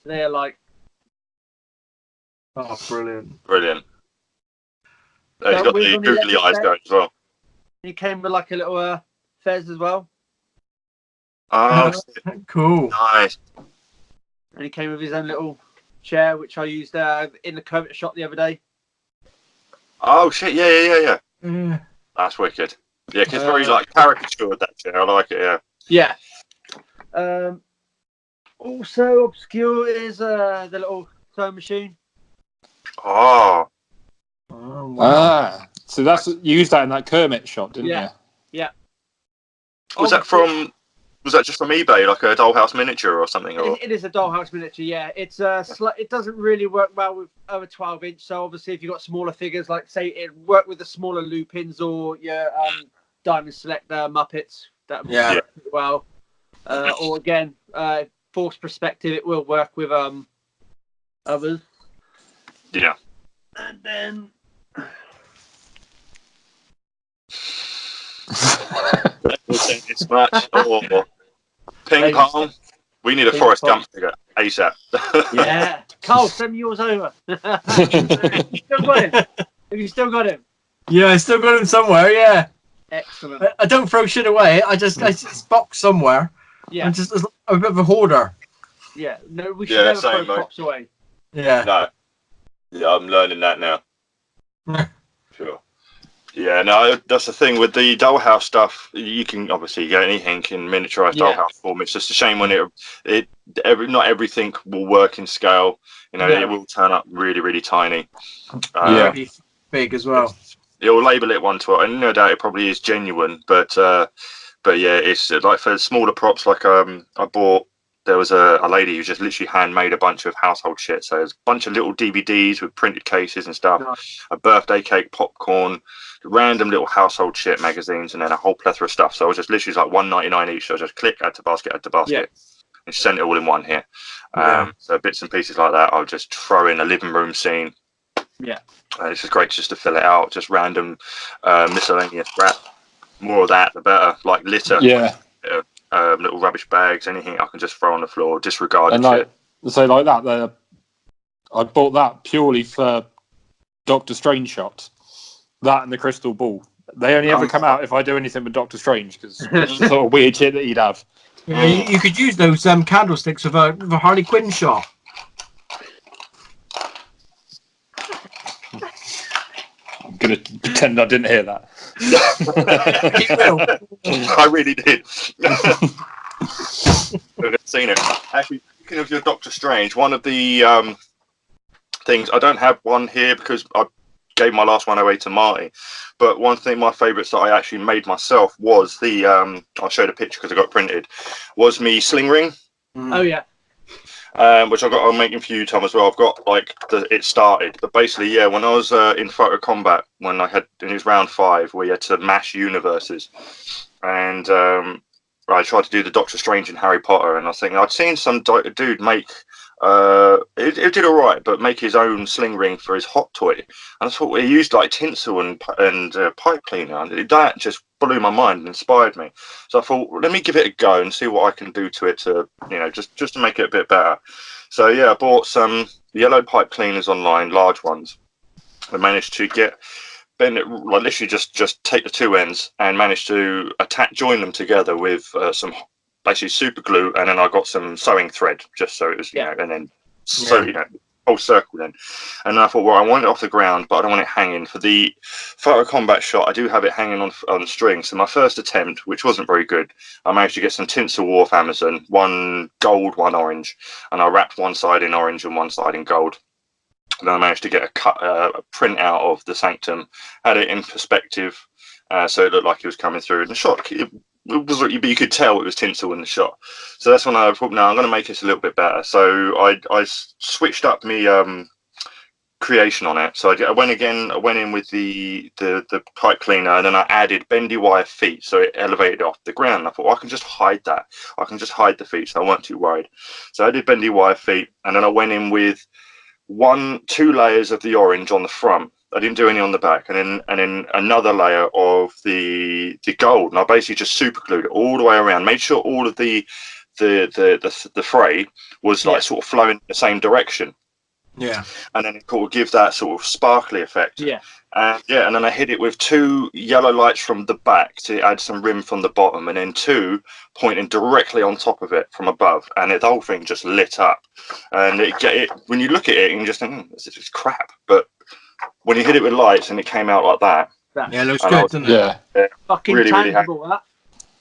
They're like... Oh, brilliant. Brilliant. He's got the googly eyes going as well. He came with like a little fez as well. Oh, cool. Nice. And he came with his own little chair, which I used in the COVID shop the other day. Oh, shit. Yeah. Yeah. That's wicked. Yeah, because it's very like caricatured, that chair. I like it, yeah. Yeah. Also obscure is the little sewing machine. Oh. Wow. So you used that in that Kermit shop, didn't you? Yeah. Was that just from eBay, like a dollhouse miniature or something? Or? It is a dollhouse miniature, yeah. It's it doesn't really work well with over 12-inch. So obviously, if you've got smaller figures, like say it work with the smaller Lupins or your Diamond Selector Muppets, that would work really well. Or again, force perspective, it will work with others. Yeah. And then. Tennis match or ping pong. We need a Forrest Gump figure ASAP. Yeah, Karl, send me yours over. Have you still got him? Yeah, I still got him somewhere. Yeah. Excellent. I don't throw shit away. It's boxed somewhere. Yeah. I'm a bit of a hoarder. Yeah. No, we should never throw props away. Yeah. No. Yeah, I'm learning that now. Sure. Yeah, no, that's the thing with the dollhouse stuff. You can obviously get anything in miniaturized dollhouse form. It's just a shame when not everything will work in scale. You know, it will turn up really, really tiny. Big as well. It'll label it 112, and no doubt it probably is genuine. But yeah, it's like for smaller props. Like I bought. There was a lady who just literally handmade a bunch of household shit. So there's a bunch of little DVDs with printed cases and stuff, a birthday cake, popcorn, random little household shit magazines, and then a whole plethora of stuff. So I was just literally like $1.99 each. So I just click, add to basket, and send it all in one here. So bits and pieces like that, I'll just throw in a living room scene. Yeah. This is great just to fill it out. Just random miscellaneous crap. More of that, the better. Like litter. Yeah. Little rubbish bags, anything I can just throw on the floor, disregarded. And I bought that purely for Doctor Strange shots. That and the crystal ball. They only ever come out if I do anything with Doctor Strange, because it's the sort of weird shit that he'd have. Yeah, you could use those candlesticks with a Harley Quinn shot. I'm going to pretend I didn't hear that. I really did. I've seen it. Actually, speaking of your Doctor Strange, one of the things, I don't have one here because I gave my last one away to Marty, but one thing, my favourites that I actually made myself was the, I'll show the picture because I got it printed, was me sling ring. Oh, yeah. which I'm making for you, Tom, as well. I've got like it started, but basically, yeah, when I was in Photo Combat, when I had, it was round 5, we had to mash universes, and I tried to do the Doctor Strange and Harry Potter, and I think I'd seen some dude make. It did all right, but make his own sling ring for his hot toy, and I thought he used like tinsel and pipe cleaner, and that just blew my mind and inspired me. So I thought, let me give it a go and see what I can do to it to, just to make it a bit better. So yeah, I bought some yellow pipe cleaners online, large ones. I managed to bend it, like literally just take the two ends and managed to join them together with some basically super glue, and then I got some sewing thread just so it was, and then whole circle then. And then I thought, well, I want it off the ground, but I don't want it hanging. For the Photo Combat shot, I do have it hanging on string. So my first attempt, which wasn't very good, I managed to get some tinsel off Amazon, one gold, one orange, and I wrapped one side in orange and one side in gold. And then I managed to get a print out of the Sanctum, had it in perspective, so it looked like it was coming through. And the shot, you could tell it was tinsel in the shot. So that's when I thought, no, I'm going to make this a little bit better. So I switched up my creation on it. So I went in with the pipe cleaner, and then I added bendy wire feet, so it elevated off the ground. I thought, well, I can just hide that. I can just hide the feet, so I weren't too worried. So I did bendy wire feet, and then I went in with 2 layers of the orange on the front. I didn't do any on the back, and then another layer of the gold, and I basically just super glued it all the way around. Made sure all of the fray was like sort of flowing in the same direction. Yeah, and then it would give that sort of sparkly effect. Yeah. And then I hit it with 2 yellow lights from the back to add some rim from the bottom, and then 2 pointing directly on top of it from above, and the whole thing just lit up. And it when you look at it, you just think, this is crap. But when you hit it with lights and it came out like that, it looks good, doesn't it? Yeah. Fucking really tangible, that.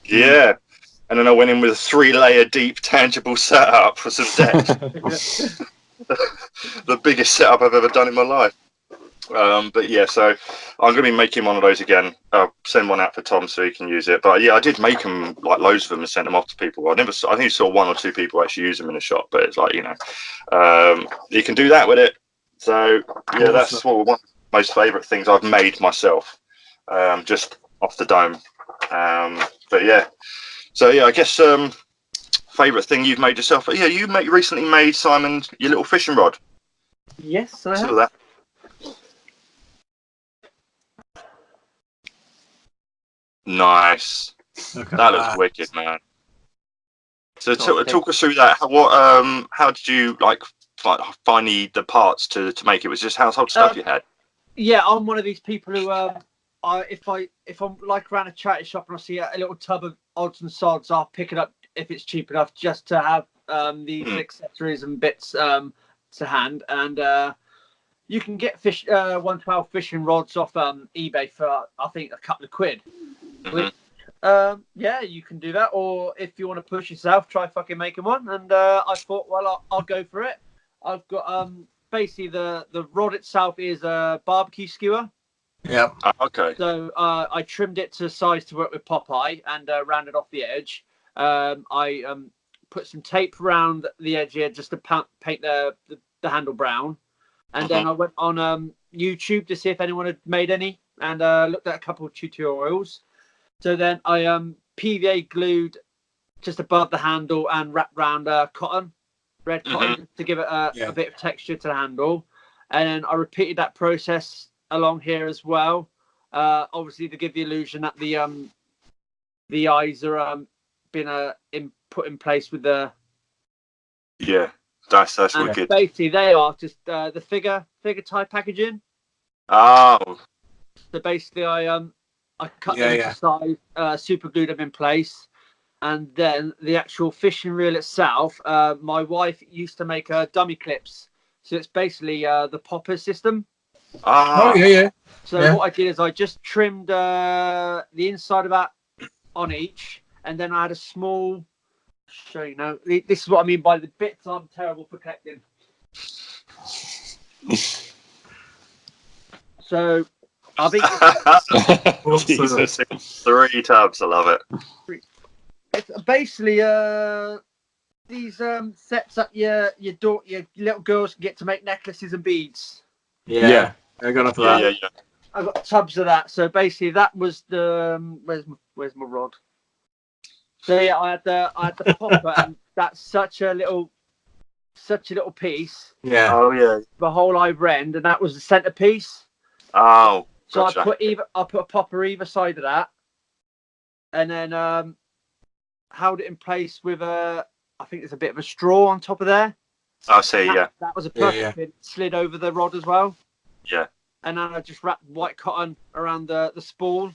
Yeah. And then I went in with a 3-layer deep tangible setup for some depth. The biggest setup I've ever done in my life. But yeah, so I'm going to be making one of those again. I'll send one out for Tom so he can use it. But yeah, I did make them, like loads of them, and sent them off to people. I think I saw 1 or 2 people actually use them in a shop. But it's like, you can do that with it. So yeah, that's one of the most favourite things I've made myself, just off the dome. But yeah, so yeah, I guess favourite thing you've made yourself. But yeah, you recently made, Simon, your little fishing rod. Yes, I have. Saw that. Nice. That looks wicked, man. So talk us through that. How did you find the parts to make it? Was just household stuff you had? Yeah, I'm one of these people who if I'm like around a charity shop and I see a little tub of odds and sods, I'll pick it up if it's cheap enough, just to have these accessories and bits to hand. And you can get 112 fishing rods off eBay for, I think, a couple of quid. Which, yeah, you can do that. Or if you want to push yourself, try fucking making one. And I thought, well, I'll go for it. I've got basically the rod itself is a barbecue skewer. Yeah. Okay. So I trimmed it to size to work with Popeye and rounded off the edge. I put some tape around the edge here just to paint the handle brown. And then I went on YouTube to see if anyone had made any, and looked at a couple of tutorials. So then I PVA glued just above the handle and wrapped around cotton, red cotton, to give it a bit of texture to the handle. And then I repeated that process along here as well, obviously to give the illusion that the eyes are been put in place with the that's wicked. Basically they are just the figure type packaging. Oh, so basically I cut them to size, super glued them in place, and then the actual fishing reel itself, my wife used to make dummy clips, so it's basically the popper system. So what I did is I just trimmed the inside of that on each, and then I had a small, show you now, this is what I mean by the bits I'm terrible for collecting. So I think Jesus, 3 tabs, I love it. it's basically these sets up your little girls can get to make necklaces and beads. Yeah. I got enough of that. Yeah. I got tubs of that. So basically, that was the where's my rod? So yeah, I had the popper, and that's such a little piece. Yeah. Oh yeah. The whole either end, and that was the centerpiece. Oh, So gotcha. I put a popper either side of that, and then held it in place with I think there's a bit of a straw on top of there. I see. Yeah. That was a perfect fit. Slid over the rod as well. Yeah. And then I just wrapped white cotton around the spool.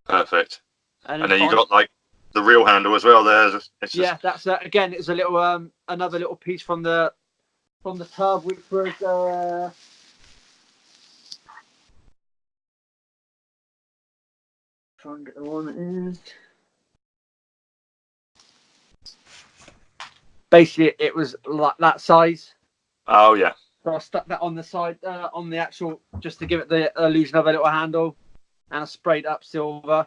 Perfect. And then you fine. got like the real handle as well. There. Yeah, that's again. It's a little another little piece from the tub, which was try and get the one that is. Basically, it was like that size. Oh yeah. So I stuck that on the side, on the actual, just to give it the illusion of a little handle, and I sprayed up silver.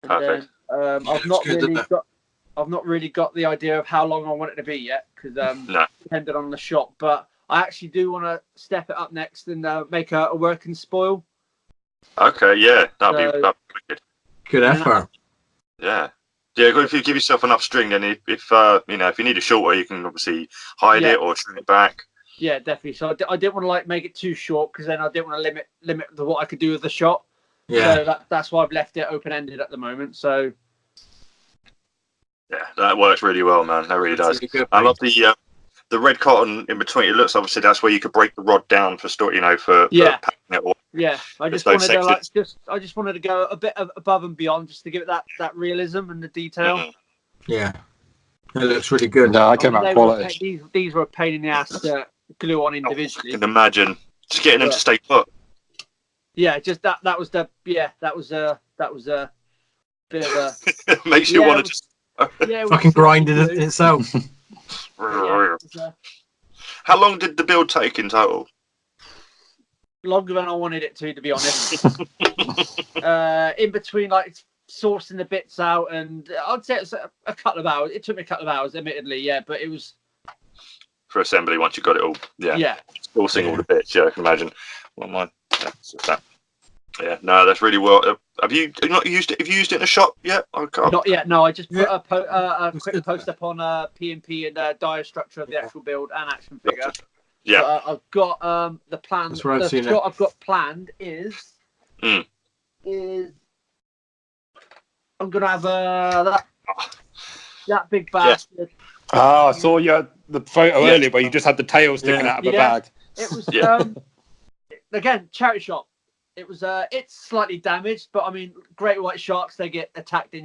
And Perfect. then, I've not really got the idea of how long I want it to be yet, because depending on the shop. But I actually do want to step it up next and make a working spoil. Okay. Yeah. That'd be wicked. Good effort. Yeah. Yeah, if you give yourself enough string, then if you need a shorter, you can obviously hide it or trim it back. Yeah, definitely. So I didn't want to like make it too short, because then I didn't want to limit what I could do with the shot. Yeah. So that's why I've left it open ended at the moment. So yeah, that works really well, man. That really does. Really I love the red cotton in between. It looks obviously that's where you could break the rod down for packing it. Or I just wanted to I just wanted to go a bit above and beyond, just to give it that realism and the detail. Mm-hmm. Yeah. It looks really good. No, I came out quality. These were a pain in the ass to glue on individually. I can imagine just getting them to stay put. Yeah, just that was a bit of a makes you want to just fucking grind it in itself. How long did the build take in total? Longer than I wanted it to be honest. In between, like sourcing the bits out, and I'd say it's a couple of hours. It took me a couple of hours, admittedly, but it was for assembly once you got it all. Yeah. Sourcing all the bits. Yeah, I can imagine. Yeah, no, that's really well. Have you not used it? Have you used it in a shop yet? Not yet. No, I just put a quick post up on P&P and dia structure of the actual build and action figure. Yeah, but, I've got the plan. The shot I've got planned is I'm gonna have that big bag. Yes. Oh, I saw the photo earlier where you just had the tail sticking out of a bag. It was again charity shop. It was it's slightly damaged, but I mean, great white sharks, they get attacked in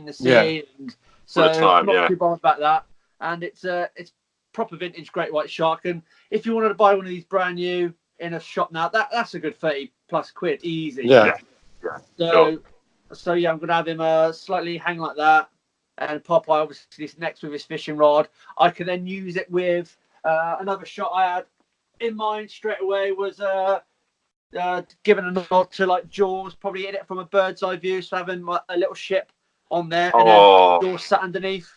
the sea, and so I'm not too bothered about that. And it's proper vintage great white shark. And if you wanted to buy one of these brand new in a shop now, that's a good £30+ easy. Yeah. So I'm gonna have him slightly hang like that, and Popeye obviously next with his fishing rod. I can then use it with another shot I had in mind straight away was giving a nod to like Jaws, probably in it from a bird's eye view, so having a little ship on there and then Jaws sat underneath.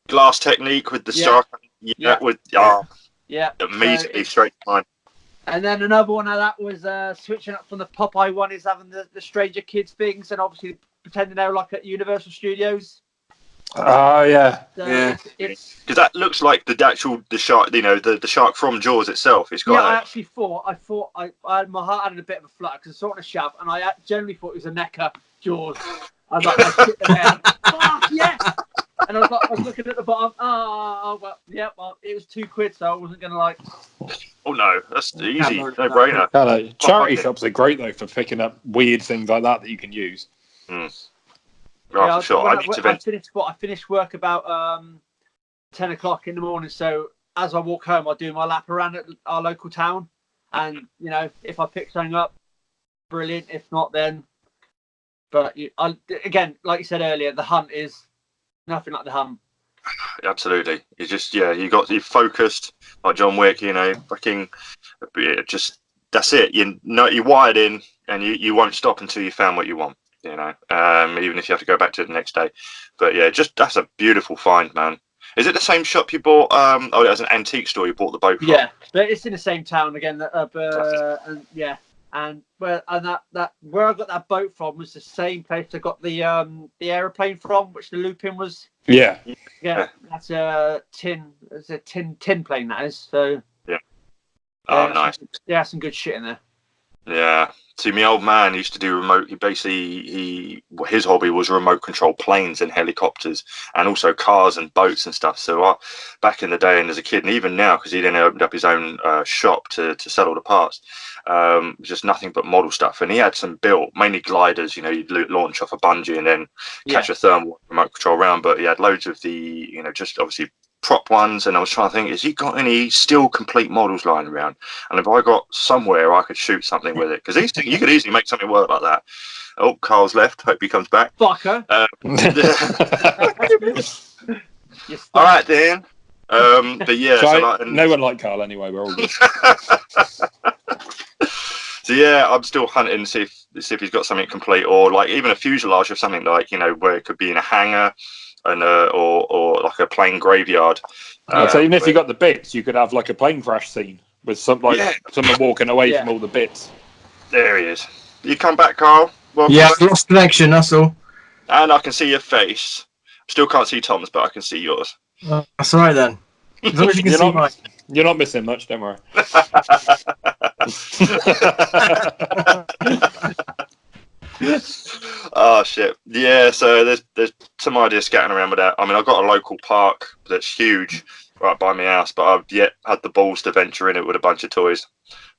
Glass technique with the shark. Immediately straight to mind. And then another one of that was switching up from the Popeye one is having the Stranger Kids things, and obviously pretending they were like at Universal Studios. Oh yeah, because that looks like the shark, the shark from Jaws itself. It's got. I thought my heart had a bit of a flutter because I saw it in a shove, and I generally thought it was a NECA Jaws. I was like, yes. And I was looking at the bottom. It was £2, so I wasn't gonna like. Oh no, that's easy, no brainer. Charity shops are great though for picking up weird things like that you can use. For sure. I finished work about 10 o'clock in the morning. So as I walk home, I'll do my lap around at our local town, and if I pick something up, brilliant. If not, then. But again, like you said earlier, the hunt is nothing like the hunt. Absolutely, you just you focused like John Wick. Fucking just that's it. You're wired in, and you won't stop until you found what you want. Even if you have to go back to the next day. But yeah, that's a beautiful find, man. Is it the same shop you bought? Oh, it was an antique store you bought the boat from. Yeah, but it's in the same town again. And yeah, and where I got that boat from was the same place I got the aeroplane from, which the Lupin was. Yeah. Yeah, that's a tin. It's a tin plane that is. So. Yeah. Oh, yeah, nice. Yeah, some good shit in there. Yeah. See, my old man used to do remote. His hobby was remote control planes and helicopters, and also cars and boats and stuff. So back in the day, and as a kid, and even now, because he then opened up his own shop to sell all the parts. Just nothing but model stuff, and he had some built, mainly gliders. You know, you'd launch off a bungee and then catch a thermal remote control round. But he had loads of the, just obviously prop ones, and I was trying to think, has he got any still complete models lying around? And if I got somewhere I could shoot something with it, because you could easily make something work like that. Oh, Karl's left. Hope he comes back. Fucker. All right, then. But yeah, no one like Karl anyway. We're all good. So yeah, I'm still hunting to see if he's got something complete, or like even a fuselage of something, like, where it could be in a hangar. And or like a plane graveyard. So even if you got the bits, you could have like a plane crash scene with someone walking away from all the bits. There he is. You come back, Karl? Welcome. Yeah, lost connection, that's all. And I can see your face. Still can't see Tom's, but I can see yours. That's all right then. As long as you can see mine. You're not missing much, don't worry. Oh shit. Yeah, so there's some ideas scatting around with that. I mean, I've got a local park that's huge right by my house, but I've yet had the balls to venture in it with a bunch of toys.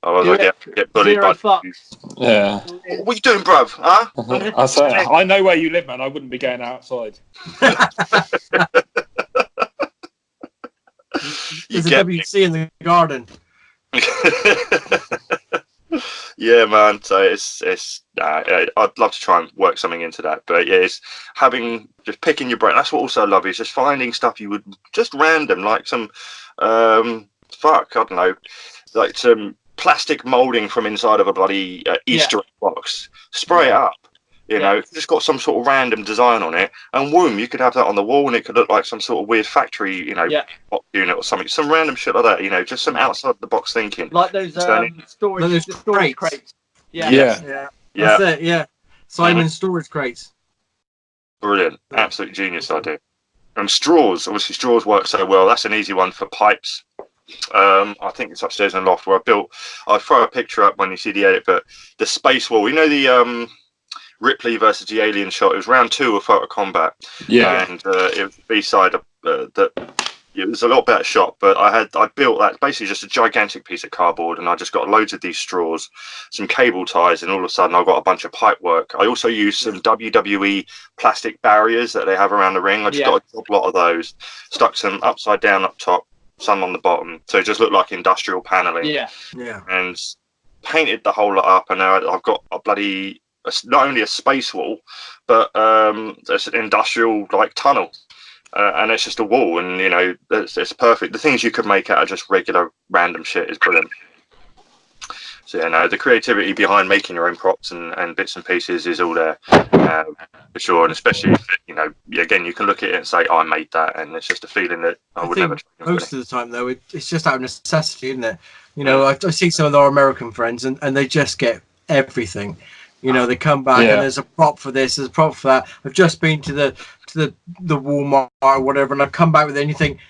Otherwise I get bullied by Yeah. What are you doing, bruv? Huh? I know where you live, man. I wouldn't be going outside. There's a WC in the garden. Yeah, man. So it's I'd love to try and work something into that, but yeah, it's just picking your brain. That's what also I love, is just finding stuff you would just random, like some I don't know, like some plastic molding from inside of a bloody Easter egg box. Spray it up. Just got some sort of random design on it, and boom, you could have that on the wall, and it could look like some sort of weird factory, box unit or something, some random shit like that. Just some outside the box thinking. Like those storage crates. Yeah. That's it. Yeah. Simon's storage crates. Brilliant, absolute genius idea. And straws, obviously, straws work so well. That's an easy one for pipes. I think it's upstairs in the loft where I'll throw a picture up when you see the edit, but the space wall, the Ripley versus the alien shot. It was round 2 of Photo Combat. Yeah. And it was the B-side of that. It was a lot better shot, but I built that basically just a gigantic piece of cardboard, and I just got loads of these straws, some cable ties, and all of a sudden I got a bunch of pipe work. I also used some WWE plastic barriers that they have around the ring. I just got a lot of those, stuck some upside down up top, some on the bottom, so it just looked like industrial paneling. Yeah. And painted the whole lot up, and now I've got a bloody, not only a space wall, but there's an industrial tunnel, and it's just a wall, and it's perfect. The things you could make out of just regular random shit is brilliant. So the creativity behind making your own props and bits and pieces is all there, for sure. And especially if, again, you can look at it and say, I made that, and it's just a feeling that I would never. Most of the time, though, it's just out of necessity, isn't it? I see some of our American friends, and they just get everything. They come back and there's a prop for this, there's a prop for that. I've just been to the Walmart or whatever, and I've come back with anything.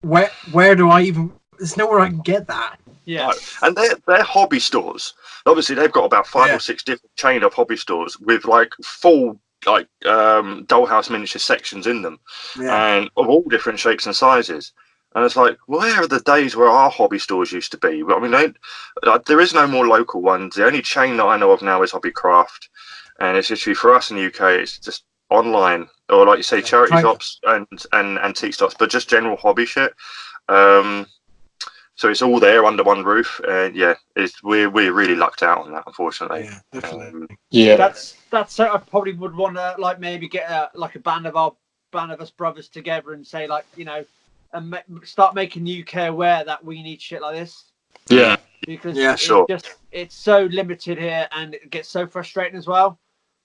Where do I even? There's nowhere I can get that. Yeah. No. And they're hobby stores. Obviously, they've got about 5 or 6 different chain of hobby stores with full dollhouse miniature sections in them, and of all different shapes and sizes. And it's like, where are the days where our hobby stores used to be? I mean, there is no more local ones. The only chain that I know of now is Hobbycraft, and it's literally, for us in the UK, it's just online, or like you say, charity shops and antique shops, but just general hobby shit. So it's all there under one roof, and we're really lucked out on that, unfortunately. Yeah, definitely. That's I probably would want to maybe get a band of us brothers together and say and start making the UK aware that we need shit like this. Yeah. Because it's so limited here, and it gets so frustrating as well.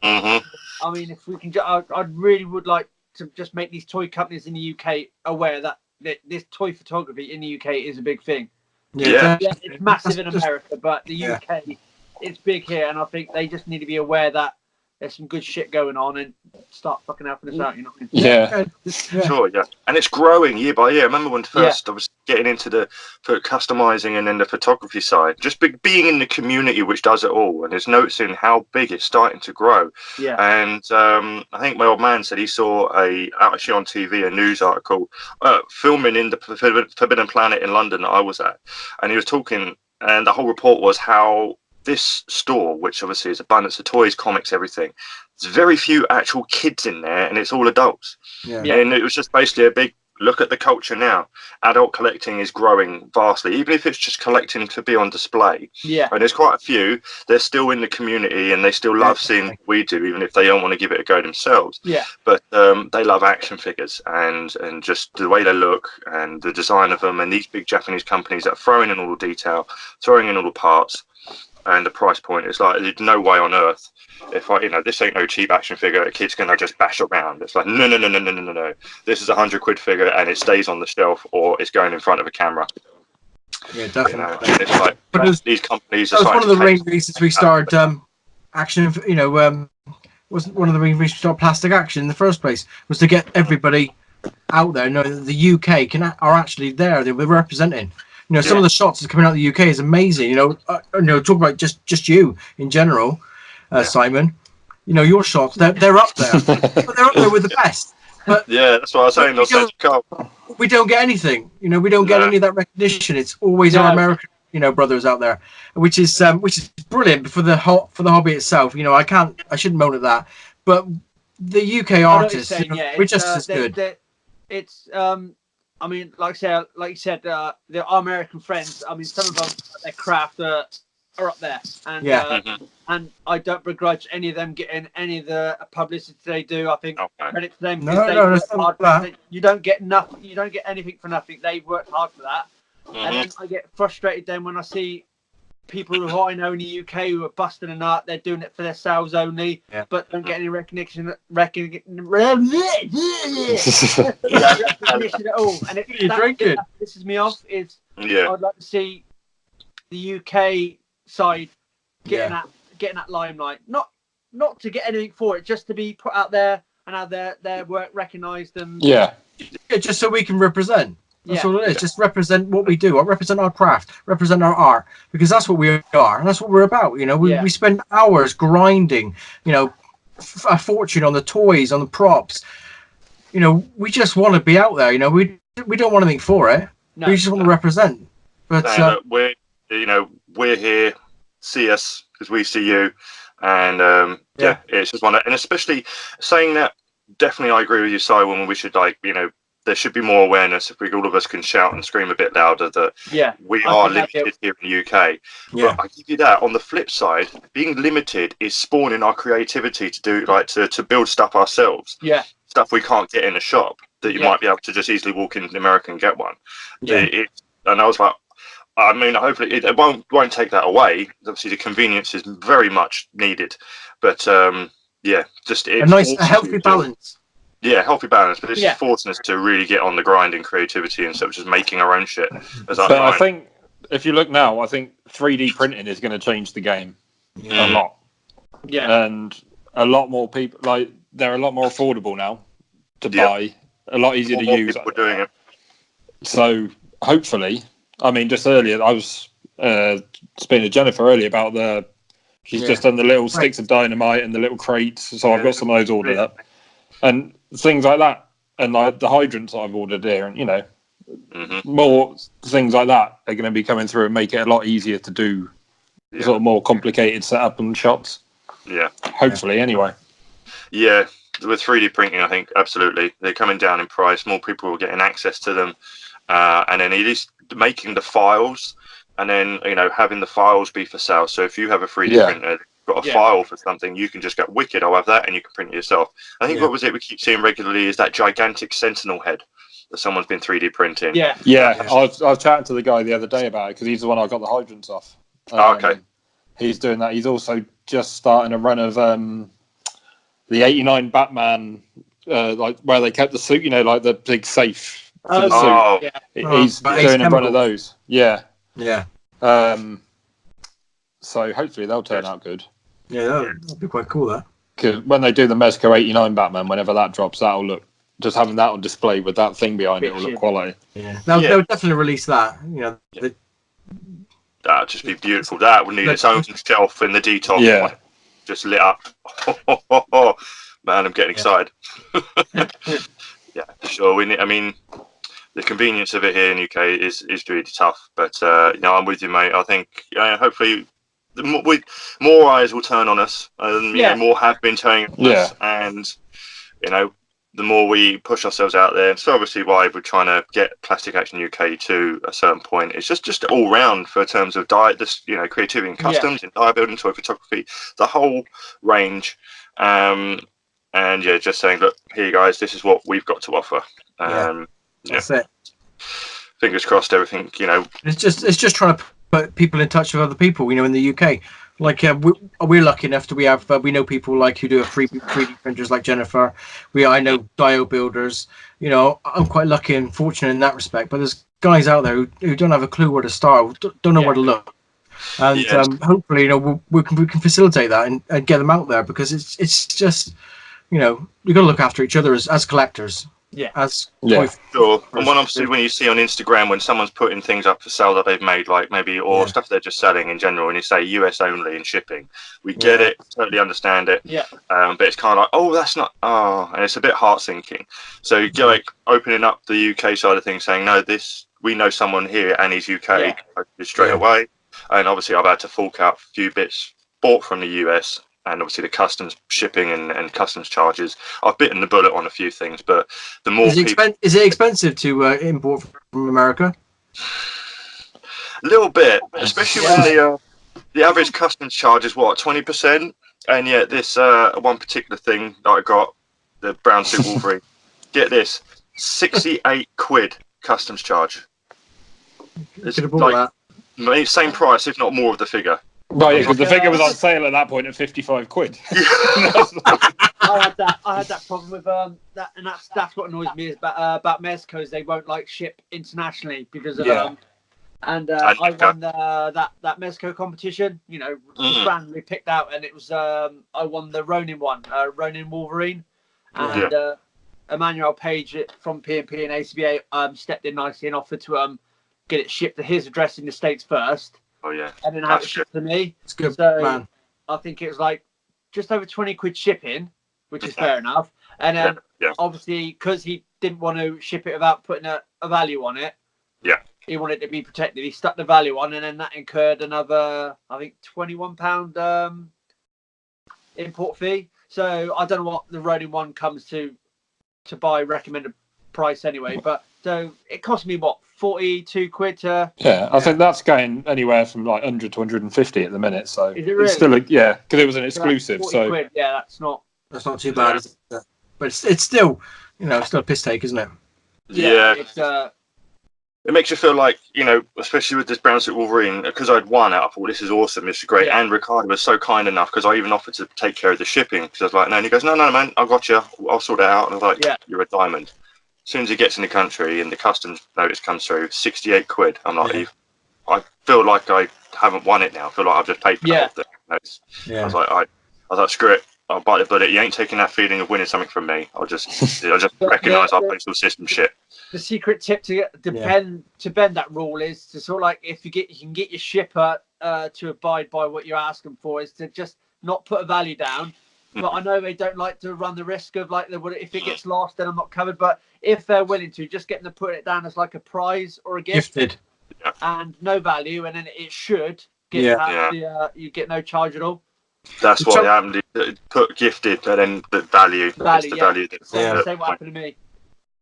Mm-hmm. I mean, if we can, I really would like to just make these toy companies in the UK aware that this toy photography in the UK is a big thing. Yeah. It's massive in America, but the UK, it's big here, and I think they just need to be aware that there's some good shit going on and start fucking helping us out. You know what I mean? Yeah. Sure, yeah, and it's growing year by year. I remember when first I was getting into the customizing and then the photography side, just being in the community which does it all, and is noticing how big it's starting to grow. Yeah. And I think my old man said he saw actually on TV a news article filming in the Forbidden Planet in London that I was at, and he was talking, and the whole report was how this store, which obviously is abundance of toys, comics, everything, there's very few actual kids in there, and it's all adults. And it was just basically a big look at the culture now. Adult collecting is growing vastly, even if it's just collecting to be on display. And there's quite a few. They're still in the community, and they still love seeing what we do, even if they don't want to give it a go themselves. But they love action figures and just the way they look and the design of them, and these big Japanese companies that are throwing in all the detail, throwing in all the parts. And the price point is like, there's no way on earth, if this ain't no cheap action figure a kid's gonna just bash around. It's like, no. This is £100 figure, and it stays on the shelf, or it's going in front of a camera. Yeah, definitely. And it's like, these companies are. That was one of the main reasons we started action. Was one of the main reasons we started Plastic Action in the first place, was to get everybody out there. The UK are actually there. They were representing. Some of the shots that are coming out of the UK is amazing. Talk about just you in general, Simon. Your shots, they're up there. But they're up there with the best. But that's what I was saying. We don't get anything. We don't get any of that recognition. It's always our American, brothers out there, which is brilliant for the hobby itself. I shouldn't moan at that, but the UK artists, we're just as good. It's I mean, like you said, our American friends. I mean, some of them, their craft are up there, and and I don't begrudge any of them getting any of the publicity they do. I think credit to them. You don't get nothing. You don't get anything for nothing. They worked hard for that, and then I get frustrated then when I see people who I know in the UK who are busting a nut. They're doing it for their sales only, but don't get any recognition at all. And that pisses me off. I'd like to see the UK side getting that limelight, not to get anything for it, just to be put out there and have their work recognised and just so we can represent. That's all it is. Just represent what we do. Represent our craft. Represent our art, because that's what we are, and that's what we're about. We spend hours grinding. A fortune on the toys, on the props. We just want to be out there. We don't want anything for it. We just want to represent. But we're here. See us because we see you, and it's just one. And especially saying that, definitely, I agree with you, Simon. We should there should be more awareness if all of us can shout and scream a bit louder that we are limited here in the UK. But I give you that. On the flip side, being limited is spawning our creativity to do to build stuff ourselves. Stuff we can't get in a shop that you might be able to just easily walk into America and get one. And I was like, I mean, hopefully it won't take that away. Obviously, the convenience is very much needed, but just a healthy balance. Yeah, healthy balance, but it's just forcing us to really get on the grind in creativity instead of just making our own shit. I think if you look now, I think 3D printing is going to change the game a lot. And a lot more people, they're a lot more affordable now to buy, a lot easier to use. People doing it. So hopefully, I mean, just earlier, I was speaking to Jennifer earlier about she's just done the little sticks of dynamite and the little crates, so I've got some of those ordered up. And things like that, and the hydrants I've ordered here, and more things like that are going to be coming through and make it a lot easier to do sort of more complicated setup and shots. Hopefully, anyway. With 3D printing, I think absolutely they're coming down in price. More people are getting access to them, and then it is making the files, and then having the files be for sale. So if you have a 3D printer. Got a file for something, you can just go, wicked, I'll have that, and you can print it yourself. I think what was it we keep seeing regularly is that gigantic Sentinel head that someone's been 3D printing. I was chatting to the guy the other day about it because he's the one I got the hydrants off. He's doing that. He's also just starting a run of the 89 Batman like where they kept the suit, like the big safe for the Oh, suit. yeah. He's doing a run of those. Yeah. Yeah. So hopefully they'll turn out good. Yeah, that'd be quite cool. That. Because when they do the Mezco 89 Batman, whenever that drops, that'll look, just having that on display with that thing behind it will look quality. Yeah, they'll definitely release that. That'd just be beautiful. That would need its own shelf in the detox. Yeah. Just lit up. Man, I'm getting excited. Yeah, for sure. The convenience of it here in the UK is really tough. But I'm with you, mate. I think hopefully more eyes will turn on us, and more have been turning on us, and the more we push ourselves out there. So obviously why we're trying to get Plastic Action UK to a certain point. It's just all round for terms of creativity and customs and die building, toy photography, the whole range. And just saying, look, here, guys, this is what we've got to offer. That's it. Fingers crossed, everything. It's just trying to put people in touch with other people. In the UK, like we're lucky enough that we know people like who do a 3D printers, like Jennifer. I know dio builders. I'm quite lucky and fortunate in that respect. But there's guys out there who don't have a clue where to start, don't know where to look. And hopefully, we can facilitate that and get them out there, because it's just. We've got to look after each other as collectors. Yeah. Sure. And obviously when you see on Instagram when someone's putting things up for sale that they've made, like maybe stuff they're just selling in general, and you say US only and shipping, we get it, totally understand it. Yeah. But it's kind of like, that's not. And it's a bit heart sinking. So you go opening up the UK side of things, saying no, we know someone here and he's UK straight away. And obviously I've had to fork out a few bits bought from the US. And obviously the customs shipping and customs charges. I've bitten the bullet on a few things, but the more is it expensive to import from America? A little bit, especially when the average customs charge is 20%, and yet this one particular thing that I got, the brown suit Wolverine, get this, 68 quid customs charge. It's like same price, if not more, of the figure. Right, because the figure was on sale at that point at 55 quid. I had that problem with that, and that's what annoys me is about Mezcos. They won't ship internationally because of I won that Mezco competition. Just randomly picked out, and it was I won the Ronin one, Ronin Wolverine, and Emmanuel Page from PNP and ACBA stepped in nicely and offered to get it shipped to his address in the States first. Oh yeah, and then have it shipped to me. It's good, so man. I think it was just over 20 quid shipping, which is fair enough. And then obviously because he didn't want to ship it without putting a value on it. Yeah. He wanted it to be protected. He stuck the value on, and then that incurred another, I think, £21 import fee. So I don't know what the Ronin one comes to buy recommended price anyway. But so it cost me 42 quid to... I think that's going anywhere from 100 to 150 at the minute. So is it really? It's still because it was an exclusive. So quid, that's not too bad, is it? But it's still, still a piss take, isn't it? Yeah. It makes you feel like, especially with this brown suit Wolverine, because I'd won it, I thought this is awesome, this is great. And Ricardo was so kind enough, because I even offered to take care of the shipping. Because I was like, no, and he goes, no, man, I got you. I'll sort it out. And I was like, you're a diamond. As soon as he gets in the country and the customs notice comes through, 68 quid. I'm like, I feel like I haven't won it now. I feel like I've just paid for it. I was like, screw it. I'll bite the bullet. You ain't taking that feeling of winning something from me. I'll just recognise our postal system shit. The secret tip to bend that rule is to sort of if you can get your shipper to abide by what you're asking for, is to just not put a value down. But I know they don't like to run the risk of if it gets lost, then I'm not covered. But if they're willing to, just get them to put it down as a prize or a gift, gifted, and no value, and then it should get you get no charge at all. That's what happened. Put gifted, and then the value. Value. Say what happened to me.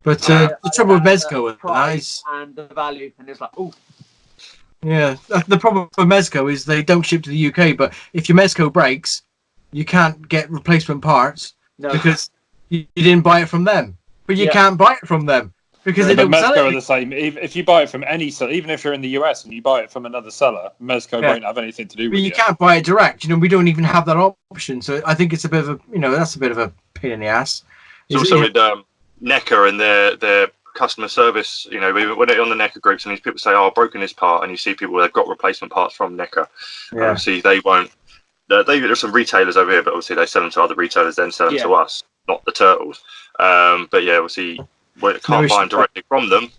But the trouble with Mezco is and the value, and it's the problem with Mezco is they don't ship to the UK. But if your Mezco breaks, you can't get replacement parts because you didn't buy it from them. But you can't buy it from them because they don't sell it. Mezco are the same. If you buy it from any seller, even if you're in the US and you buy it from another seller, Mezco won't have anything to do with it. But you can't buy it direct. We don't even have that option. So I think it's a bit of a, that's a bit of a pain in the ass. It's also with NECA and their customer service. You know, when they're on the NECA groups and these people say, "Oh, I've broken this part," and you see people they've got replacement parts from NECA. Obviously, they won't. There's some retailers over here, but obviously they sell them to other retailers, then sell them to us, not the Turtles. But yeah, obviously, when it can't buy them directly from them,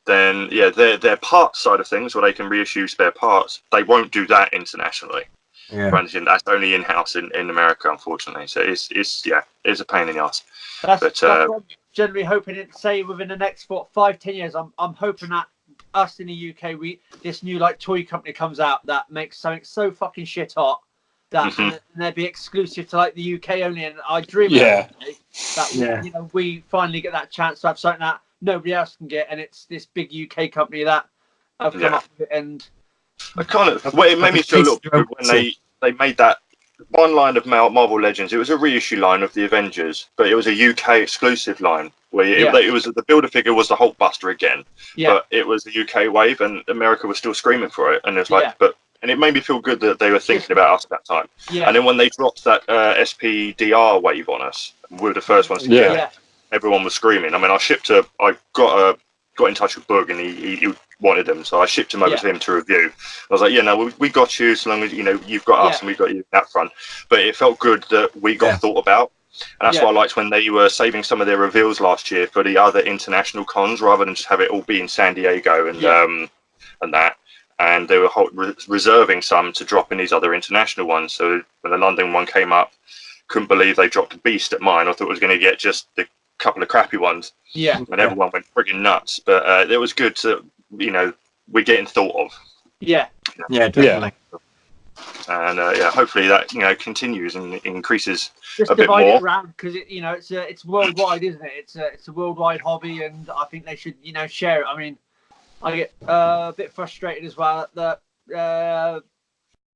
then their parts side of things, where they can reissue spare parts, they won't do that internationally. That's only in-house in America, unfortunately. So it's a pain in the ass. That's what I'm generally hoping it say within the next 5-10 years. I'm hoping that us in the UK, this new like toy company comes out that makes something so fucking shit hot that and they'd be exclusive to like the UK only. And I dream that we finally get that chance to have something that nobody else can get, and it's this big UK company that have come up with it. And I it made me feel a little bit when they made that one line of Marvel Legends. It was a reissue line of the Avengers, but it was a UK exclusive line where it was the Builder-Figure was the Hulkbuster again, but it was the UK wave, and America was still screaming for it. And it was like, and it made me feel good that they were thinking about us at that time. And then when they dropped that SPDR wave on us, we were the first ones to get it. Everyone was screaming. I mean, I got in touch with Boog, and he wanted them, so I shipped them over to him to review. I was like, we got you, so long as you've got us and we got you that front. But it felt good that we got thought about, and that's why I liked when they were saving some of their reveals last year for the other international cons, rather than just have it all be in San Diego and that. And they were reserving some to drop in these other international ones. So when the London one came up, couldn't believe they dropped a beast at mine. I thought it was going to get just the couple of crappy ones. And everyone went frigging nuts. But it was good to, we're getting thought of. Yeah, definitely. And hopefully that continues and increases just a bit divide more. it around, because it's worldwide, isn't it? It's a worldwide hobby, and I think they should share it. I mean, I get a bit frustrated as well that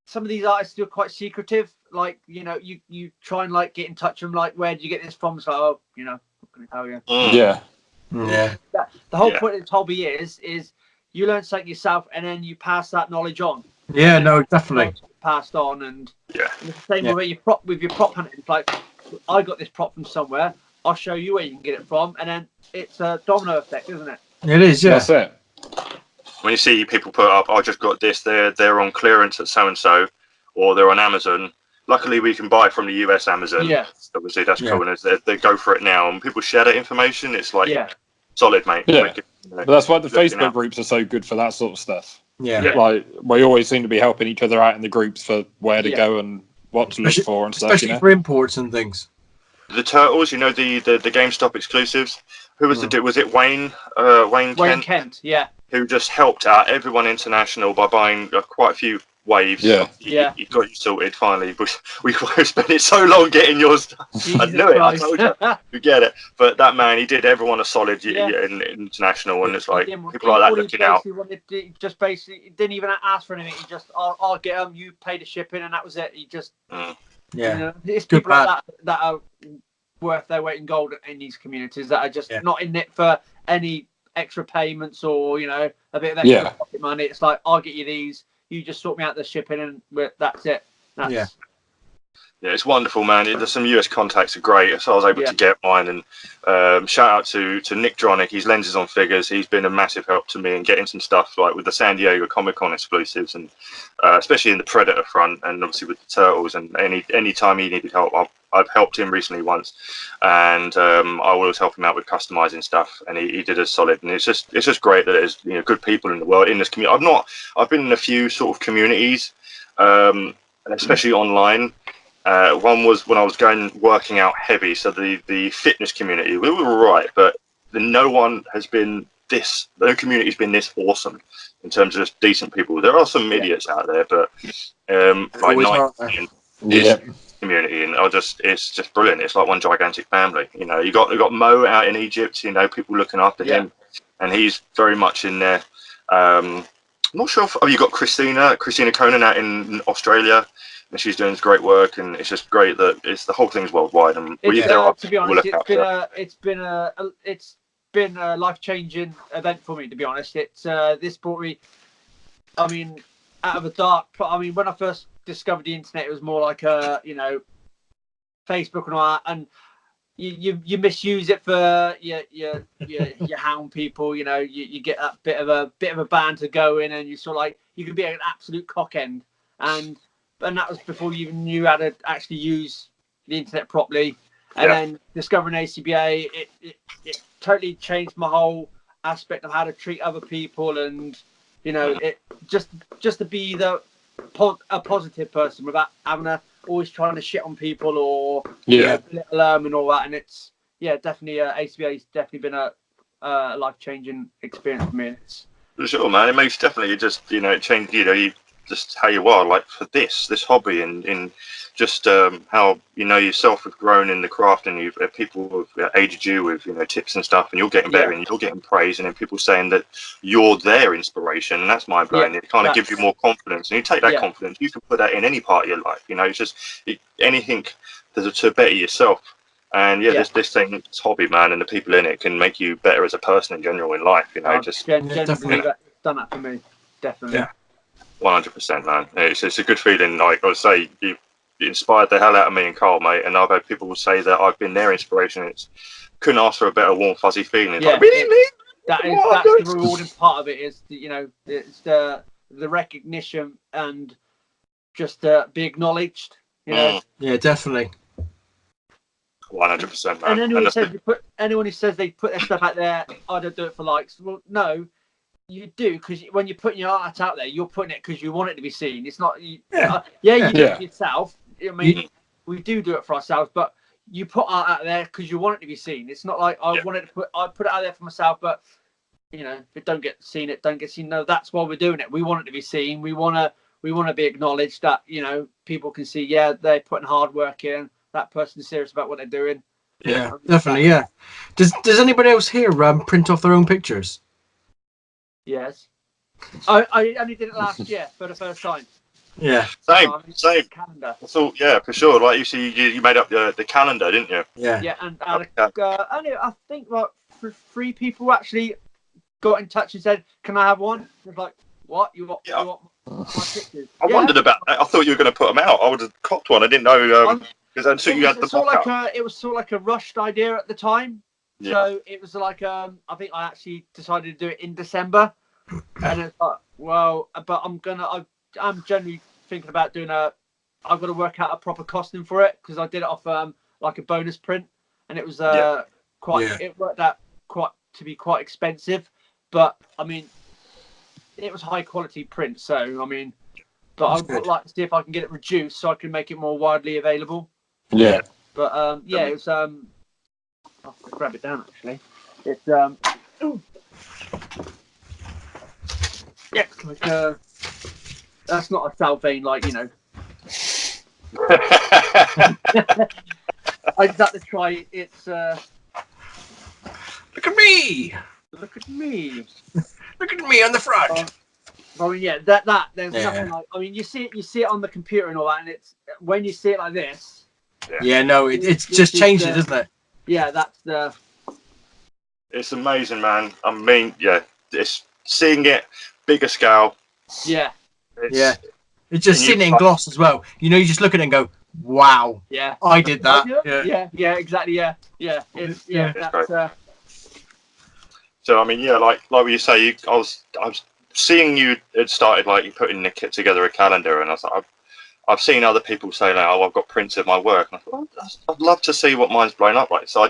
some of these artists are quite secretive. Like, you try and like get in touch with them, like, where do you get this from? It's like, oh, I'm not going to tell you. The whole point of this hobby is you learn something yourself, and then you pass that knowledge on. Yeah, no, definitely. Passed on, and it's the same with your prop hunting. It's like, I got this prop from somewhere. I'll show you where you can get it from, and then it's a domino effect, isn't it? It is, yeah. That's it. When you see people put up, I just got this, they're on clearance at so and so, or they're on Amazon. Luckily, we can buy from the US Amazon. Obviously, that's cool. And they go for it now, and people share that information. It's like solid, mate. But that's why the Facebook groups are so good for that sort of stuff. Like, we always seem to be helping each other out in the groups for where to go and what to look for and stuff. Especially for imports and things. The Turtles, the GameStop exclusives. Who was was it Wayne Kent, who just helped out everyone international by buying quite a few waves. He got you sorted finally. We spent it so long getting your stuff. I knew it. I told you get it. But that man, he did everyone a solid in international, and it's like people like that looking out. He just basically didn't even ask for anything. He just, I'll get them. You pay the shipping, and that was it. He just it's people like that are worth their weight in gold in these communities, that are just not in it for any extra payments or a bit of extra pocket money. It's like, I'll get you these. You just sort me out the shipping, and that's it. Yeah, it's wonderful, man. There's some US contacts are great, so I was able to get mine. And shout out to Nick Dronick. He's Lenses on Figures. He's been a massive help to me in getting some stuff like with the San Diego Comic-Con exclusives, and especially in the Predator front, and obviously with the Turtles. And any time he needed help, I've helped him recently once, and I always help him out with customizing stuff, and he did a solid. And it's just great that there's good people in the world in this community. I've been in a few sort of communities, and especially online. One was when I was working out heavy, so the fitness community, we were all right, but no community's been this awesome in terms of just decent people. There are some idiots out there, but like 90 is community, and it's just brilliant. It's like one gigantic family. You got Mo out in Egypt, people looking after him, and he's very much in there. I'm not sure if you got Christina Conan out in Australia. And she's doing great work, and it's just great that the whole thing's worldwide. And to be honest, it's been a life-changing event for me. To be honest, this brought me, out of a dark. When I first discovered the internet, it was more like Facebook and all that. And you misuse it for your hound people. You know, you get a bit of a banter going, and you sort of like you can be an absolute cock end, and that was before you even knew how to actually use the internet properly. And then discovering ACBA, it totally changed my whole aspect of how to treat other people, and you know, it just to be a positive person without having always trying to shit on people or belittle and all that. And it's definitely ACBA's definitely been a life-changing experience for me. It's for sure, man. It makes definitely it changed. You just how you are, like for this hobby, and just how yourself have grown in the craft, and you've people have aided you with tips and stuff, and you're getting better, and you're getting praise, and then people saying that you're their inspiration, and that's mind blowing. It kind of gives you more confidence, and you take that confidence, you can put that in any part of your life. It's just anything to better yourself. And this thing's hobby, man, and the people in it can make you better as a person in general in life. Definitely that's done that for me, definitely. 100%, man. It's a good feeling. Like I would say, you inspired the hell out of me and Karl, mate. And I've had people say that I've been their inspiration. It's couldn't ask for a better warm, fuzzy feeling. It's like, really? That's the rewarding part of it. Is it's the recognition and just be acknowledged. Yeah, definitely. 100%, man. And anyone who says they put their stuff out there, I don't do it for likes. Well, no. You do, because when you're putting your art out there, you're putting it because you want it to be seen. It's not you do it for yourself. I mean, we do it for ourselves, but you put art out there because you want it to be seen. It's not like I put it out there for myself, but if it don't get seen, it don't get seen. No, that's why we're doing it. We want it to be seen. We want to be acknowledged that people can see. Yeah, they're putting hard work in. That person's serious about what they're doing. Yeah, definitely. Yeah. Does anybody else here print off their own pictures? Yes. I only did it last year for the first time. Yeah. Same. Calendar. So for sure. Like you made up the calendar, didn't you? Yeah. Yeah, and only I think about 3 people actually got in touch and said, "Can I have one?" I was like, "What? You want my pictures?" I wondered about that. I thought you were going to put them out. I would have copped one. I didn't know because until you had the mock-up. It was sort of like a rushed idea at the time. Yeah. So it was like I think I actually decided to do it in December, and it's like, well, but I'm generally thinking about doing I've got to work out a proper costing for it, because I did it off like a bonus print, and it was it worked out to be quite expensive, but I mean it was high quality print, so I mean, but I would like to see if I can get it reduced so I can make it more widely available. Yeah. But it was I'll grab it down actually. It's like that's not a South vein, like I just had to try it. It's look at me! Look at me! Look at me on the front. I mean, that there's nothing like. I mean, you see it on the computer and all that, and it's when you see it like this. Yeah, no, it's just changes, isn't it? Yeah, that's the. It's amazing, man. I mean, it's seeing it bigger scale. Yeah. It's just seeing it in gloss as well. You just look at it and go, "Wow, yeah, I did that." Yeah, exactly. Yeah. That's. So I mean, like what you say, I was seeing you had started like you putting the kit together a calendar, and I was like, I've seen other people say like, "Oh, I've got prints of my work," and I thought, I'd love to see what mine's blown up like. So I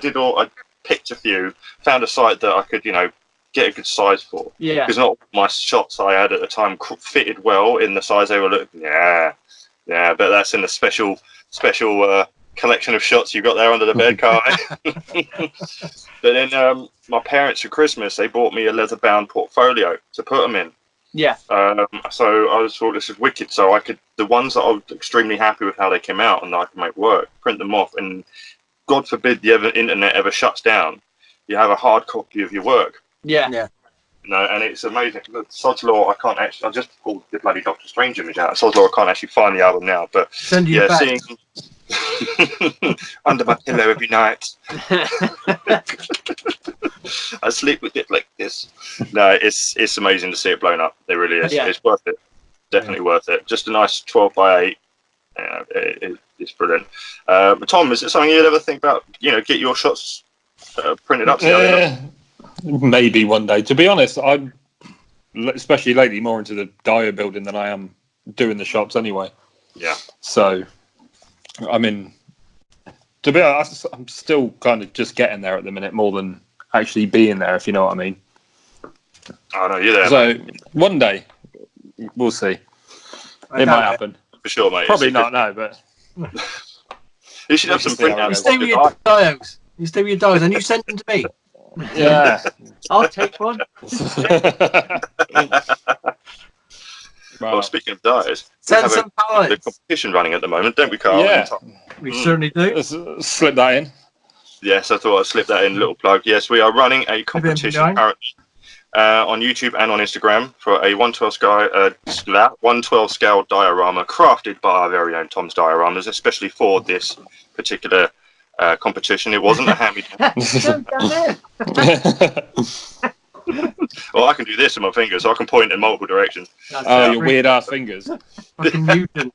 picked a few, found a site that I could get a good size for. Yeah. Because not all my shots I had at the time fitted well in the size they were looking. Yeah. But that's in the special collection of shots you got there under the bed, Karl. But then my parents for Christmas, they bought me a leather-bound portfolio to put them in. Yeah. So I thought this is wicked. So I could, the ones that I was extremely happy with how they came out and I could make work, print them off, and God forbid the internet ever shuts down, you have a hard copy of your work. Yeah. And it's amazing. Sod's Law, I can't actually. I just pulled the bloody Doctor Strange image out. Sod's Law, I can't actually find the album now. But send you seeing under my pillow every night, I sleep with it like this. No, it's amazing to see it blown up. It really is. Yeah. It's worth it. Definitely worth it. Just a nice 12 by 8 Yeah, it's brilliant. Tom, is it something you'd ever think about? Get your shots printed up? Maybe one day. To be honest, I'm especially lately more into the Dio building than I am doing the shops anyway. Yeah. So, I mean, to be honest, I'm still kind of just getting there at the minute more than actually being there, if you know what I mean. I know you're there. So mate. one day, we'll see. It might happen. For sure, mate. Probably not, no, but you should have some printouts. You stay with your dios. You stay with your dios, and you send them to me. yeah. I'll take one. Well, speaking of dios, we Send have some the pallets. competition running at the moment, don't we, Karl? Yeah. We certainly do. Let's slip that in. Yes, I thought I'd slip that in. Little plug. Yes, we are running a competition currently on YouTube and on Instagram for a 112 scale diorama crafted by our very own Tom's Dioramas, especially for this particular competition. It wasn't a hand-me-down. Well, I can do this with my fingers, so I can point in multiple directions. Oh, your weird ass fingers. Fucking mutant.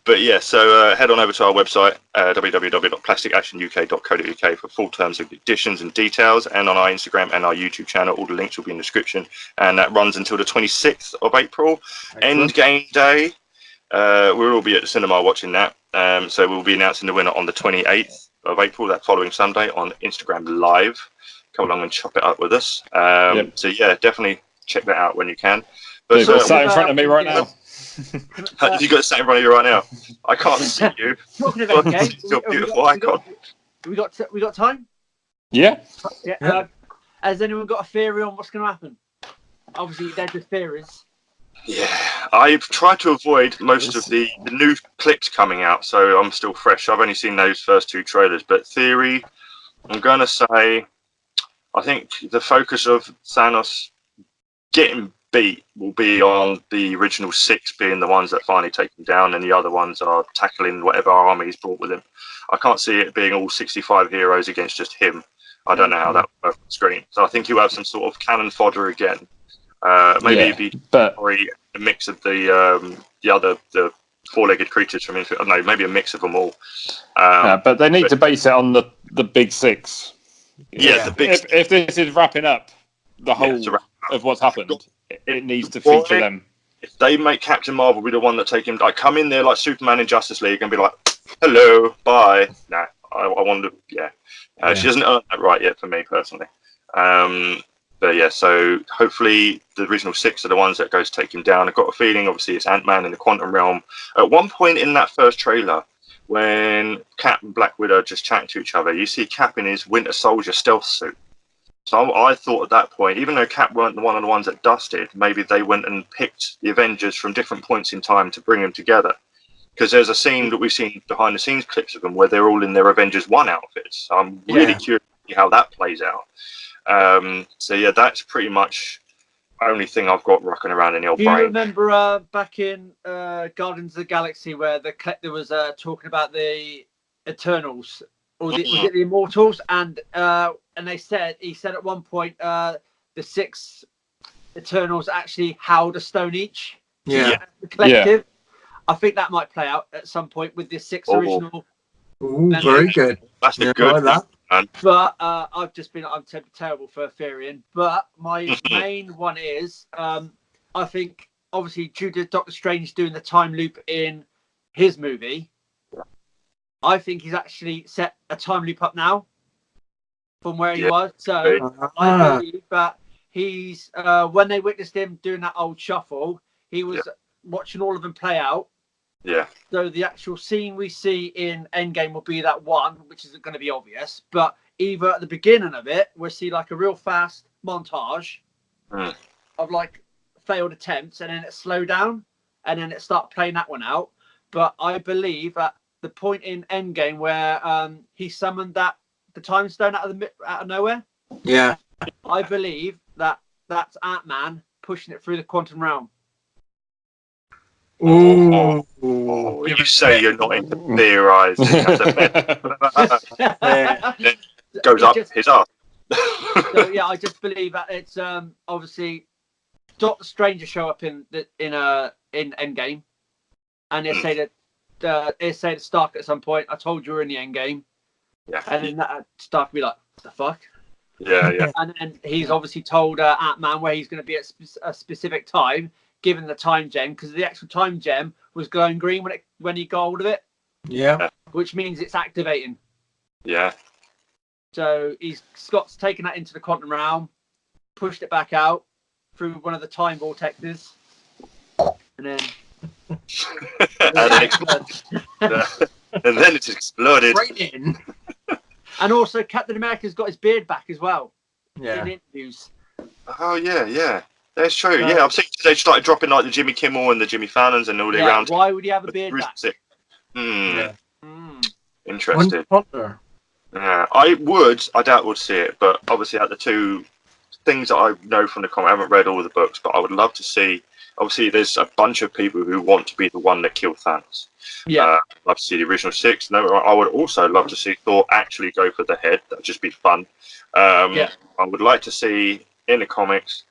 But yeah, so head on over to our website, www.plasticactionuk.co.uk for full terms and conditions and details, and on our Instagram and our YouTube channel. All the links will be in the description, and that runs until the 26th of April. Excellent. Endgame Day. We'll all be at the cinema watching that. So we'll be announcing the winner on the 28th of April, that following Sunday, on Instagram Live. Come along and chop it up with us. So yeah, definitely check that out when you can. But you've got sat in front of me right now. You got sat in front of you right now. I can't see you. Talking about games, Your beautiful icon. we got time? Yeah. Yeah. Has anyone got a theory on what's going to happen? Obviously, they're just theories. Yeah, I've tried to avoid most of the new clips coming out, so I'm still fresh. I've only seen those first two trailers, but theory, I'm going to say, I think the focus of Thanos getting beat will be on the original 6 being the ones that finally take him down, and the other ones are tackling whatever army he's brought with him. I can't see it being all 65 heroes against just him. I don't know how that will work on screen. So I think he'll have some sort of cannon fodder again. Maybe it'd be a mix of the four-legged creatures from Infinite. No, maybe a mix of them all. But they need to base it on the big 6. Yeah, the big. If this is wrapping up the whole of what's happened, it needs to feature them. If they make Captain Marvel be the one that take him, like come in there like Superman in Justice League and be like, "Hello, bye." Nah, I want to. Yeah, she doesn't earn that right yet for me personally. But yeah, so hopefully the original 6 are the ones that goes take him down. I've got a feeling, obviously, it's Ant-Man in the Quantum Realm. At one point in that first trailer, when Cap and Black Widow are just chatting to each other, you see Cap in his Winter Soldier stealth suit. So I thought at that point, even though Cap weren't one of the ones that dusted, maybe they went and picked the Avengers from different points in time to bring them together. Because there's a scene that we've seen behind the scenes clips of them where they're all in their Avengers 1 outfits. So I'm really curious to see how that plays out. So yeah, that's pretty much the only thing I've got rocking around in the old brain. Do you remember back in Guardians of the Galaxy where the collector was talking about the Eternals, or was it the Immortals? And he said at one point the 6 Eternals actually held a stone each. Yeah. The collective. I think that might play out at some point with the 6 original. Ooh, very good. That's the good that. But I'm terrible for theorying. But my main one is I think obviously due to Doctor Strange doing the time loop in his movie, I think he's actually set a time loop up now from where he was. So I believe that he's when they witnessed him doing that old shuffle, he was watching all of them play out. Yeah. So the actual scene we see in Endgame will be that one, which isn't going to be obvious. But either at the beginning of it, we'll see like a real fast montage of like failed attempts, and then it slow down, and then it start playing that one out. But I believe at the point in Endgame where he summoned the time stone out of nowhere. Yeah. I believe that's Ant-Man pushing it through the quantum realm. Ooh. You say you're not into theorising. It goes up his ass. So yeah, I just believe that it's obviously Doctor Strange show up in Endgame, and they say to Stark at some point, "I told you we're in the Endgame." Yeah. And then Stark will be like, "What the fuck?" Yeah. And then he's obviously told Ant-Man where he's going to be at a specific time, given the time gem, because the actual time gem was glowing green when he got hold of it. Yeah. Which means it's activating. Yeah. So Scott's taken that into the quantum realm, pushed it back out through one of the time vortexes, and then and then it exploded. Right in. And also Captain America's got his beard back as well. Yeah. In interviews. Oh yeah. That's true. Yeah, I've seen they started dropping like the Jimmy Kimmel and the Jimmy Fallons and all the around. Why would he have a beard back? Yeah. Interesting. Wonder. Yeah, I doubt we'll see it, but obviously out the two things that I know from the comic, I haven't read all the books, but I would love to see. Obviously, there's a bunch of people who want to be the one that killed Thanos. Yeah. I'd love to see the original six. No, I would also love to see Thor actually go for the head. That'd just be fun. I would like to see in the comics.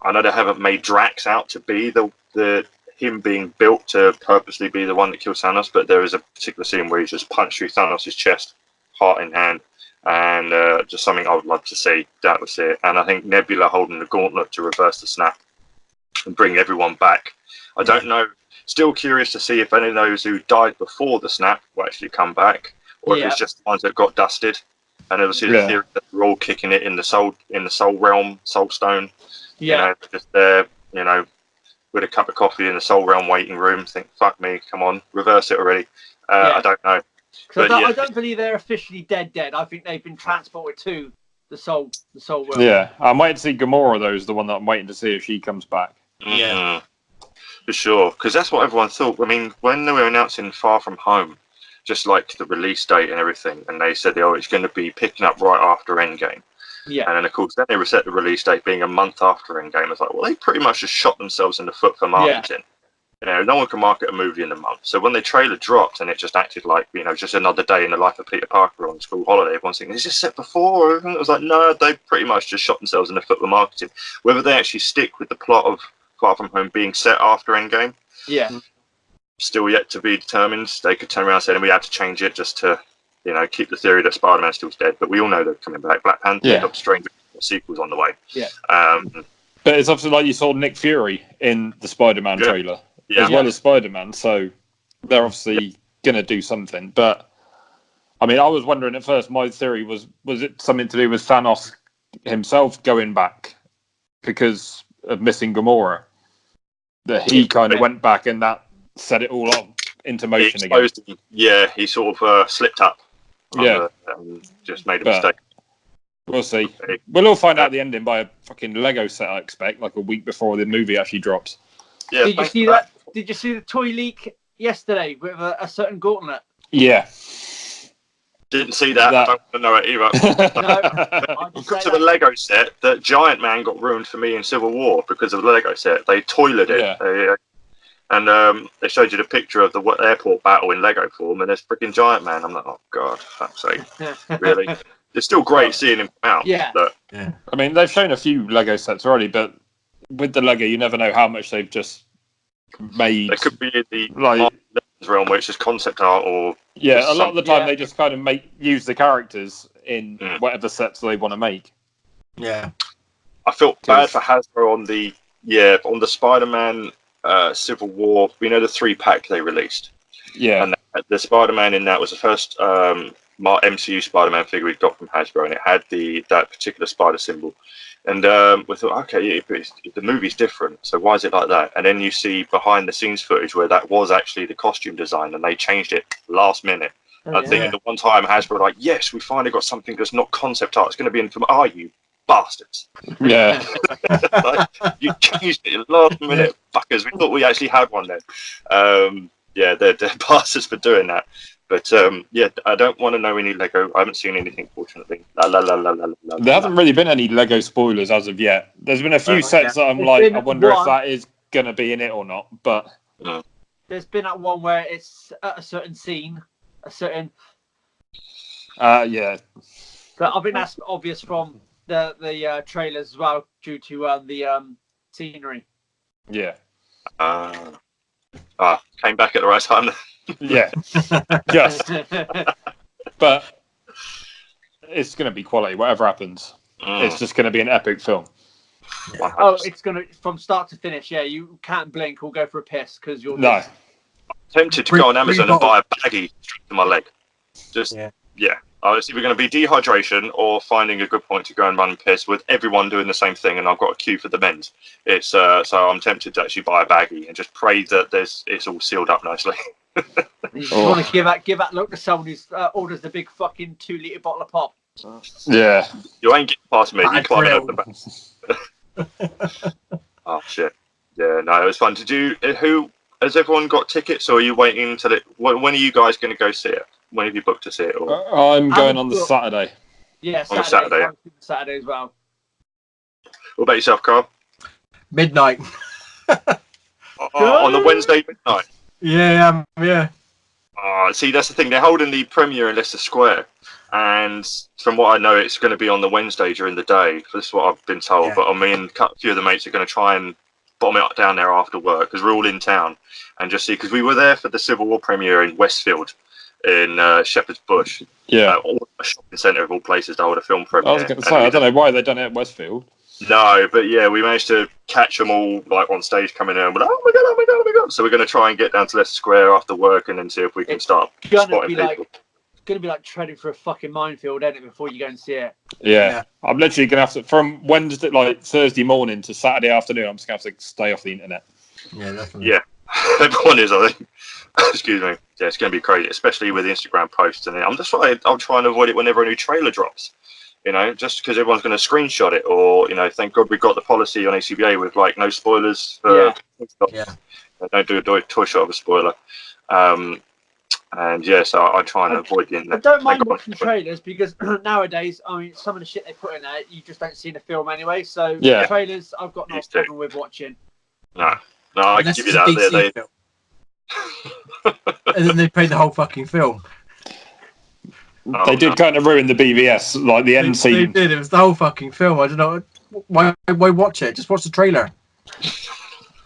I know they haven't made Drax out to be the him being built to purposely be the one that kills Thanos, but there is a particular scene where he just punched through Thanos' chest, heart in hand, and just something I would love to see. That was it. And I think Nebula holding the gauntlet to reverse the snap and bring everyone back. I don't know. Still curious to see if any of those who died before the snap will actually come back, or if it's just the ones that got dusted. And obviously the theory that we're all kicking it in the soul realm, soul stone. Yeah. You know, just there, with a cup of coffee in the soul realm waiting room, think, fuck me, come on, reverse it already. I don't know. But I don't believe they're officially dead. I think they've been transported to the soul realm. Yeah, I'm waiting to see Gamora, though, is the one that I'm waiting to see if she comes back. Yeah. For sure, because that's what everyone thought. I mean, when they were announcing Far From Home, just like the release date and everything, and they said, it's going to be picking up right after Endgame. Yeah. And then, of course, then they reset the release date being a month after Endgame. It's like, well, they pretty much just shot themselves in the foot for marketing. No one can market a movie in a month. So when the trailer dropped and it just acted like, just another day in the life of Peter Parker on school holiday, everyone's thinking, is this set before? And it was like, no, they pretty much just shot themselves in the foot with marketing. Whether they actually stick with the plot of Far From Home being set after Endgame, still yet to be determined. They could turn around and say, we had to change it just to, keep the theory that Spider-Man still's dead. But we all know they're coming back. Black Panther, Doctor Strange, sequels on the way. Yeah. But it's obviously like you saw Nick Fury in the Spider-Man trailer, as well as Spider-Man. So they're obviously going to do something. But, I mean, I was wondering at first, my theory was it something to do with Thanos himself going back because of missing Gamora? That he kind of went back and that set it all up into motion again. Yeah, he sort of slipped up. Just made a mistake. We'll see. We'll all find out the ending by a fucking Lego set, I expect, like a week before the movie actually drops. Yeah. Did you see that? Did you see the toy leak yesterday with a certain gauntlet? Yeah. Didn't see that. I don't want to know it either. Because of the Lego set, that Giant Man got ruined for me in Civil War because of the Lego set. They toileted it. And they showed you the picture of the airport battle in Lego form, and there's freaking Giant Man. I'm like, oh god, fuck's sake, really? It's still great seeing him come out. Yeah. But, I mean, they've shown a few Lego sets already, but with the Lego, you never know how much they've just made. They could be in the realm where it's just concept art, or a lot of the time they just kind of use the characters in whatever sets they want to make. Yeah. I felt bad for Hasbro on the Spider-Man Civil War. We know the 3-pack they released. Yeah. And the Spider-Man in that was the first MCU Spider-Man figure we got from Hasbro, and it had that particular spider symbol. And we thought, okay, the movie's different, so why is it like that? And then you see behind the scenes footage where that was actually the costume design, and they changed it last minute. I think the one time Hasbro were like, yes, we finally got something that's not concept art. It's going to be in film. Are you bastards? Yeah. You changed it last minute, fuckers. We thought we actually had one then. They're bastards for doing that. But I don't want to know any Lego. I haven't seen anything, fortunately. There hasn't really been any Lego spoilers as of yet. There's been a few sets that I'm like, I wonder if that is going to be in it or not. But there's been that one where it's at a certain scene, a certain. But I think that's obvious from the trailers as well, due to the scenery. Yeah. Came back at the right time. Yeah, just. But it's going to be quality, whatever happens. It's just going to be an epic film. Yeah. Oh, it's going to, from start to finish, yeah, you can't blink or go for a piss because you're No. Tempted to go on Amazon and buy a baggie strapped to my leg. Just, yeah. It's either going to be dehydration or finding a good point to go and run and piss with everyone doing the same thing, and I've got a queue for the men's. It's so I'm tempted to actually buy a baggie and just pray that it's all sealed up nicely. You want to give that look to someone who orders the big fucking 2-litre bottle of pop. Yeah. You ain't getting past me. You climbing over the back. Oh shit! Yeah, no, it was fun. Who has everyone got tickets, or are you waiting till it? When are you guys going to go see it? When have you booked to see it? Or? I'm going on the Saturday. Yeah, on Saturday. On Saturday as well. What about yourself, Karl? Midnight. On the Wednesday midnight. Yeah. See, that's the thing. They're holding the premiere in Leicester Square, and from what I know, it's going to be on the Wednesday during the day. This is what I've been told. Yeah. But me and a few of the mates are going to try and bomb it down there after work because we're all in town and just see. Because we were there for the Civil War premiere in Westfield, in Shepherd's Bush. Yeah, a shopping centre of all places to hold a film premiere. I was going to say, I don't know why they done it at Westfield. No, but yeah, we managed to catch them all like on stage coming in. We're like, oh my god! So we're going to try and get down to Leicester Square after work and then see if we can start spotting people. It's going to be like treading for a fucking minefield, isn't it, before you go and see it? Yeah. I'm literally going to have to, from Wednesday, like Thursday morning to Saturday afternoon, I'm just going to have to stay off the internet. Yeah, definitely. Yeah, everyone is, I think. Excuse me. Yeah, it's going to be crazy, especially with Instagram posts. And I'm just I'll try and avoid it whenever a new trailer drops. You know, just because everyone's going to screenshot it, or thank God we've got the policy on ACBA with like no spoilers. Don't do a toy shot of a spoiler. And so I try and avoid the internet. I don't mind watching trailers because nowadays, I mean, some of the shit they put in there, you just don't see in the film anyway. So trailers, I've got no problem with watching. No, I can give you that. And then they played the whole fucking film. They did kind of ruin the BBS, like the end scene. They did. It was the whole fucking film. I don't know why watch it. Just watch the trailer.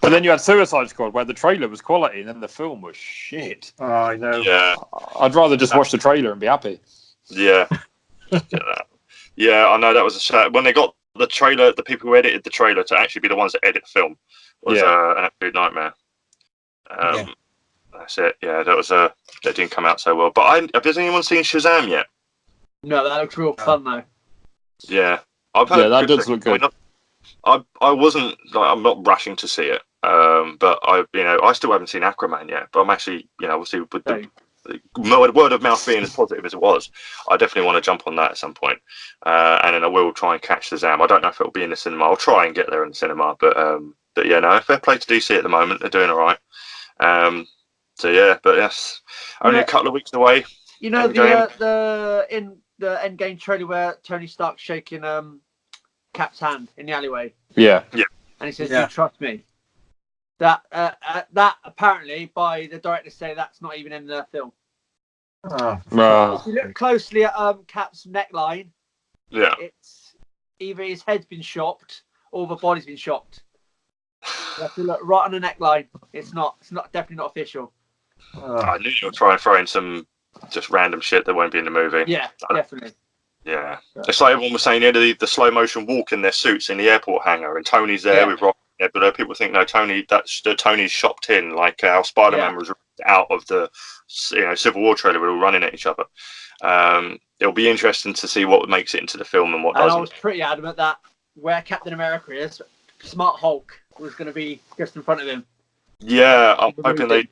But then you had Suicide Squad, where the trailer was quality, and then the film was shit. Oh, I know. Yeah. I'd rather just watch the trailer and be happy. Yeah. Yeah, I know that was a shame. When they got the trailer, the people who edited the trailer to actually be the ones that edit the film was an absolute nightmare. That's it. Yeah, that didn't come out so well. But has anyone seen Shazam yet? No, that looks real fun though. Yeah, I've heard that does look good. I wasn't I'm not rushing to see it. But I still haven't seen Aquaman yet. But I'm actually, obviously with the word of mouth being as positive as it was, I definitely want to jump on that at some point. And then I will try and catch Shazam. I don't know if it'll be in the cinema. I'll try and get there in the cinema. But yeah, no, fair play to DC at the moment. They're doing all right. So yeah, but yes, only a couple of weeks away. You know the Endgame trailer where Tony Stark's shaking Cap's hand in the alleyway. Yeah. And he says, "You trust me." That apparently by the director say that's not even in the film. If you look closely at Cap's neckline, it's either his head's been chopped or the body's been chopped. You have to look right on the neckline. It's not definitely not official. I knew you were trying to throw in some just random shit that won't be in the movie. Yeah, definitely. Yeah. It's like everyone was saying the slow motion walk in their suits in the airport hangar, and Tony's there with Rock. Yeah, but people think no, Tony's shopped in, like how Spider-Man was out of the Civil War trailer. We're all running at each other. It'll be interesting to see what makes it into the film and what doesn't. I was pretty adamant that where Captain America is, Smart Hulk was going to be just in front of him. Yeah, I'm hoping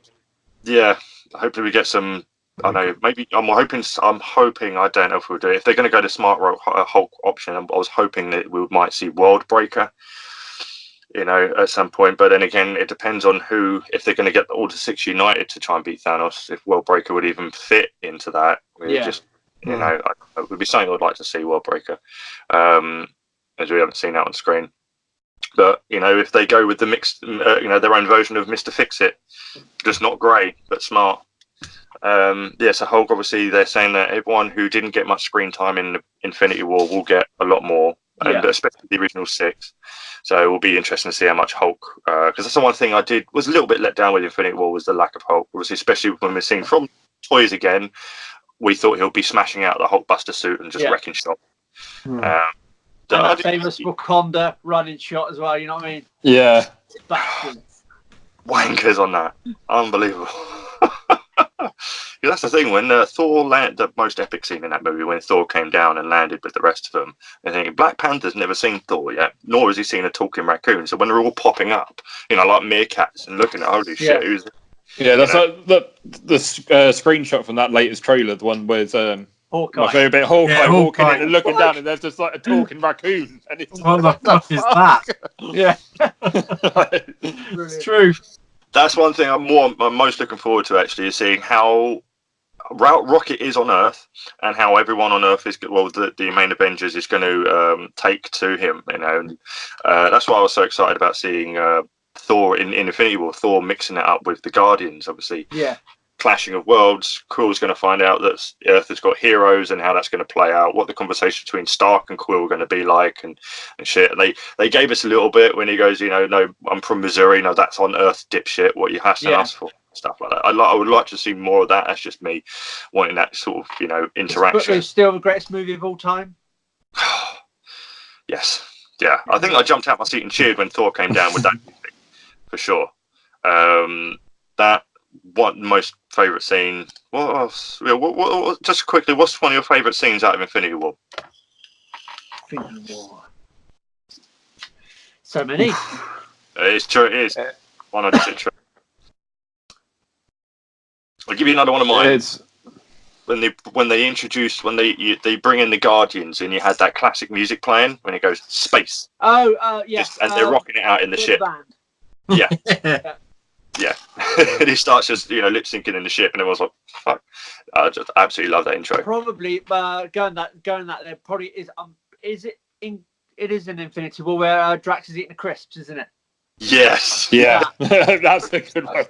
hopefully we get some. I know. Maybe I'm hoping. I don't know if we'll do it. If they're going to go to Smart Hulk option, I was hoping that we might see World Breaker. At some point. But then again, it depends on if they're going to get all the 6 United to try and beat Thanos. If World Breaker would even fit into that, it would be something I'd like to see. World Breaker, as we haven't seen that on screen. But if they go with the mixed, their own version of Mr. Fix-It, just not grey but smart. So Hulk, obviously, they're saying that everyone who didn't get much screen time in Infinity War will get a lot more. and especially the original 6. So it will be interesting to see how much Hulk, because that's the one thing I was a little bit let down with Infinity War, was the lack of Hulk. Obviously, especially when we're seeing from toys again, we thought he'll be smashing out the Hulkbuster suit and just wrecking shop. And that famous Wakanda running shot as well, you know what I mean? Yeah. Bastards. Wankers on that. Unbelievable. That's the thing, when Thor landed, the most epic scene in that movie, when Thor came down and landed with the rest of them, I think Black Panther's never seen Thor yet, nor has he seen a talking raccoon. So when they're all popping up, you know, like meerkats, and looking at, holy shit, who's... Yeah, that's like the screenshot from that latest trailer, the one with Hawkeye. my favourite bit, Hawkeye walking in and looking down, and there's just like a talking raccoon. And it's what the fuck is that? Yeah. It's true. That's one thing I'm most looking forward to, actually, is seeing how Rocket is on Earth, and how everyone on Earth is, well, the main Avengers is going to take to him, you know. And, that's why I was so excited about seeing Thor in Infinity War, Thor mixing it up with the Guardians, obviously. Yeah. Clashing of worlds. Quill's going to find out that Earth has got heroes, and how that's going to play out, what the conversation between Stark and Quill are going to be like, and shit. And they gave us a little bit when he goes, you know, no, I'm from Missouri, no, that's on Earth, dipshit, what you asking us for, stuff like that. I would like to see more of that. That's just me wanting that sort of, you know, interaction. It's still the greatest movie of all time. Yes. Yeah, I think I jumped out my seat and cheered when Thor came down with that music, for sure. That most favourite scene? What else? Just quickly, what's one of your favourite scenes out of Infinity War? Infinity War. So many. It's true. It is 100% true. I'll give you another one of mine. It's when they bring in the Guardians, and you had that classic music playing when it goes space. Oh, yes. And they're rocking it out in the ship. Band. Yeah. Yeah. And he starts just, you know, lip syncing in the ship, and everyone's like, fuck. I just absolutely love that intro. Probably going that there probably is it in Infinity War where Drax is eating the crisps, isn't it? Yes. Yeah. That's a good one.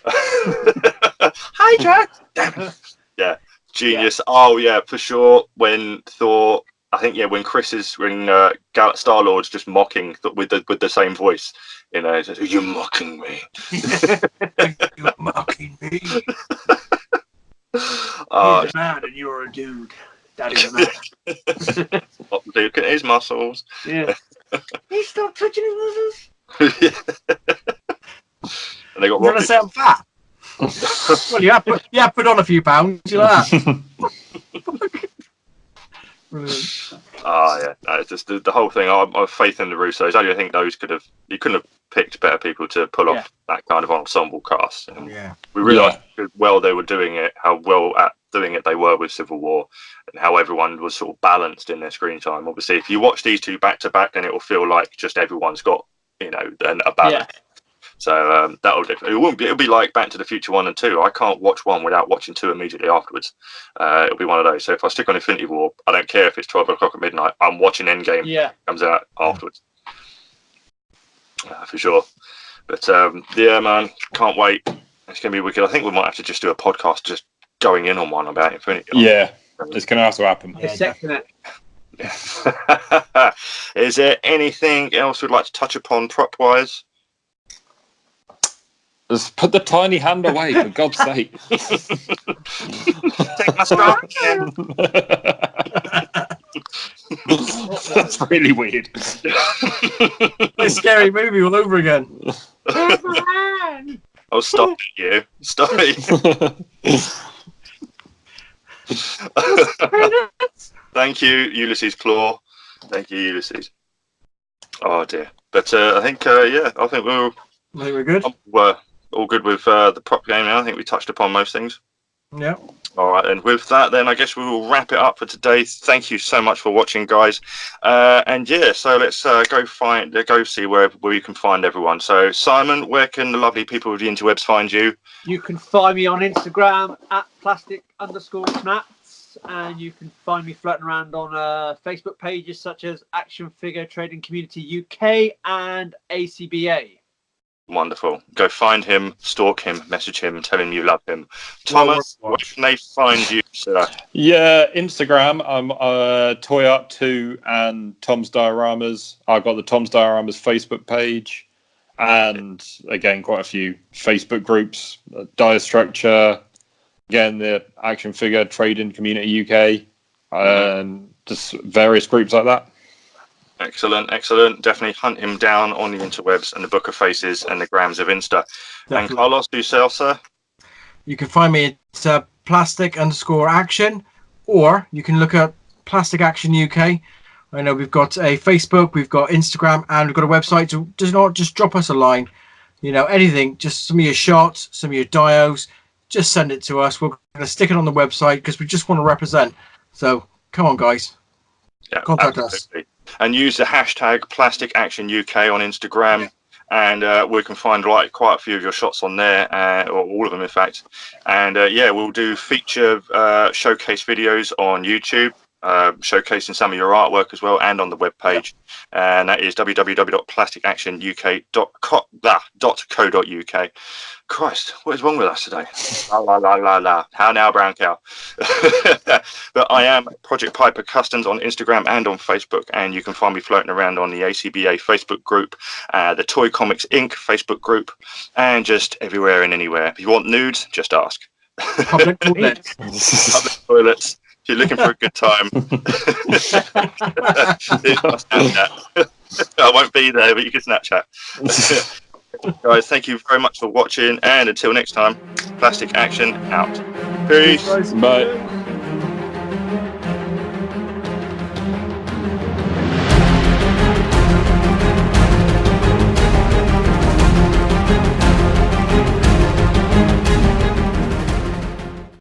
Hi, Drax. Damn it. Yeah. Genius. Yeah. Oh yeah, for sure. When Thor, I think, when Star-Lord's just mocking with the same voice, you know, says, "You're mocking me." You're mocking me. He's a man and you're a dude. That is a man. Look at his muscles. Yeah. He stopped touching his muscles. And they got. You're gonna say I'm fat? Well, you have put on a few pounds. You like that? Yeah, no, it's just the whole thing. I have faith in the Russos. I think you couldn't have picked better people to pull off that kind of ensemble cast. And we realised how well they were doing it, how well at doing it they were with Civil War, and how everyone was sort of balanced in their screen time. Obviously, if you watch these two back to back, then it will feel like just everyone's got, you know, a balance. Yeah. So it'll be like Back to the Future 1 and 2. I can't watch 1 without watching 2 immediately afterwards. It'll be one of those. So if I stick on Infinity War, I don't care if it's 12 o'clock at midnight. I'm watching Endgame. Yeah, comes out afterwards. For sure. But man, can't wait. It's gonna be wicked. I think we might have to just do a podcast just going in on one about Infinity War. Yeah, it's gonna have to happen. Yeah. Is there anything else we'd like to touch upon prop wise? Just put the tiny hand away, for God's sake. Take my scarf again. That's really weird. It's a scary movie all over again. Oh, stop it, you. Stop it. Thank you, Ulysses Claw. Thank you, Ulysses. Oh, dear. But I think we're good. We're all good with the prop game now. I think we touched upon most things. Yeah. All right, and with that, then I guess we will wrap it up for today. Thank you so much for watching, guys. So let's go see where you can find everyone. So, Simon, where can the lovely people of the interwebs find you? You can find me on Instagram at plastic_snaps, and you can find me floating around on Facebook pages such as Action Figure Trading Community UK and ACBA. Wonderful. Go find him, stalk him, message him, tell him you love him. Thomas, where can they find you, sir? Yeah, Instagram. I'm Toy Art 2 and Tom's Dioramas. I've got the Tom's Dioramas Facebook page, and again, quite a few Facebook groups. Dire Structure, again, the Action Figure Trading Community UK, and just various groups like that. Excellent, excellent. Definitely hunt him down on the interwebs and the Book of Faces and the grams of Insta. Definitely. And Carlos, yourself, sir? You can find me at plastic_action, or you can look at Plastic Action UK. I know we've got a Facebook, we've got Instagram, and we've got a website. So do not just drop us a line. You know, anything, just some of your shots, some of your dios, just send it to us. We're going to stick it on the website because we just want to represent. So come on, guys. Yeah, contact absolutely. Us. And use the hashtag Plastic Action UK on Instagram, and we can find quite a few of your shots on there, or all of them, in fact. And we'll do feature showcase videos on YouTube, showcasing some of your artwork as well, and on the webpage. And that is www.plasticactionuk.co.uk. Christ, what is wrong with us today? La. How now, brown cow? But I am Project Piper Customs on Instagram and on Facebook, and you can find me floating around on the ACBA Facebook group, the Toy Comics Inc. Facebook group, and just everywhere and anywhere. If you want nudes, just ask. Public toilets. Public toilets. If you're looking for a good time, it's not Snapchat. I won't be there, but you can Snapchat. Guys, thank you very much for watching, and until next time, Plastic Action out. Peace. Bye.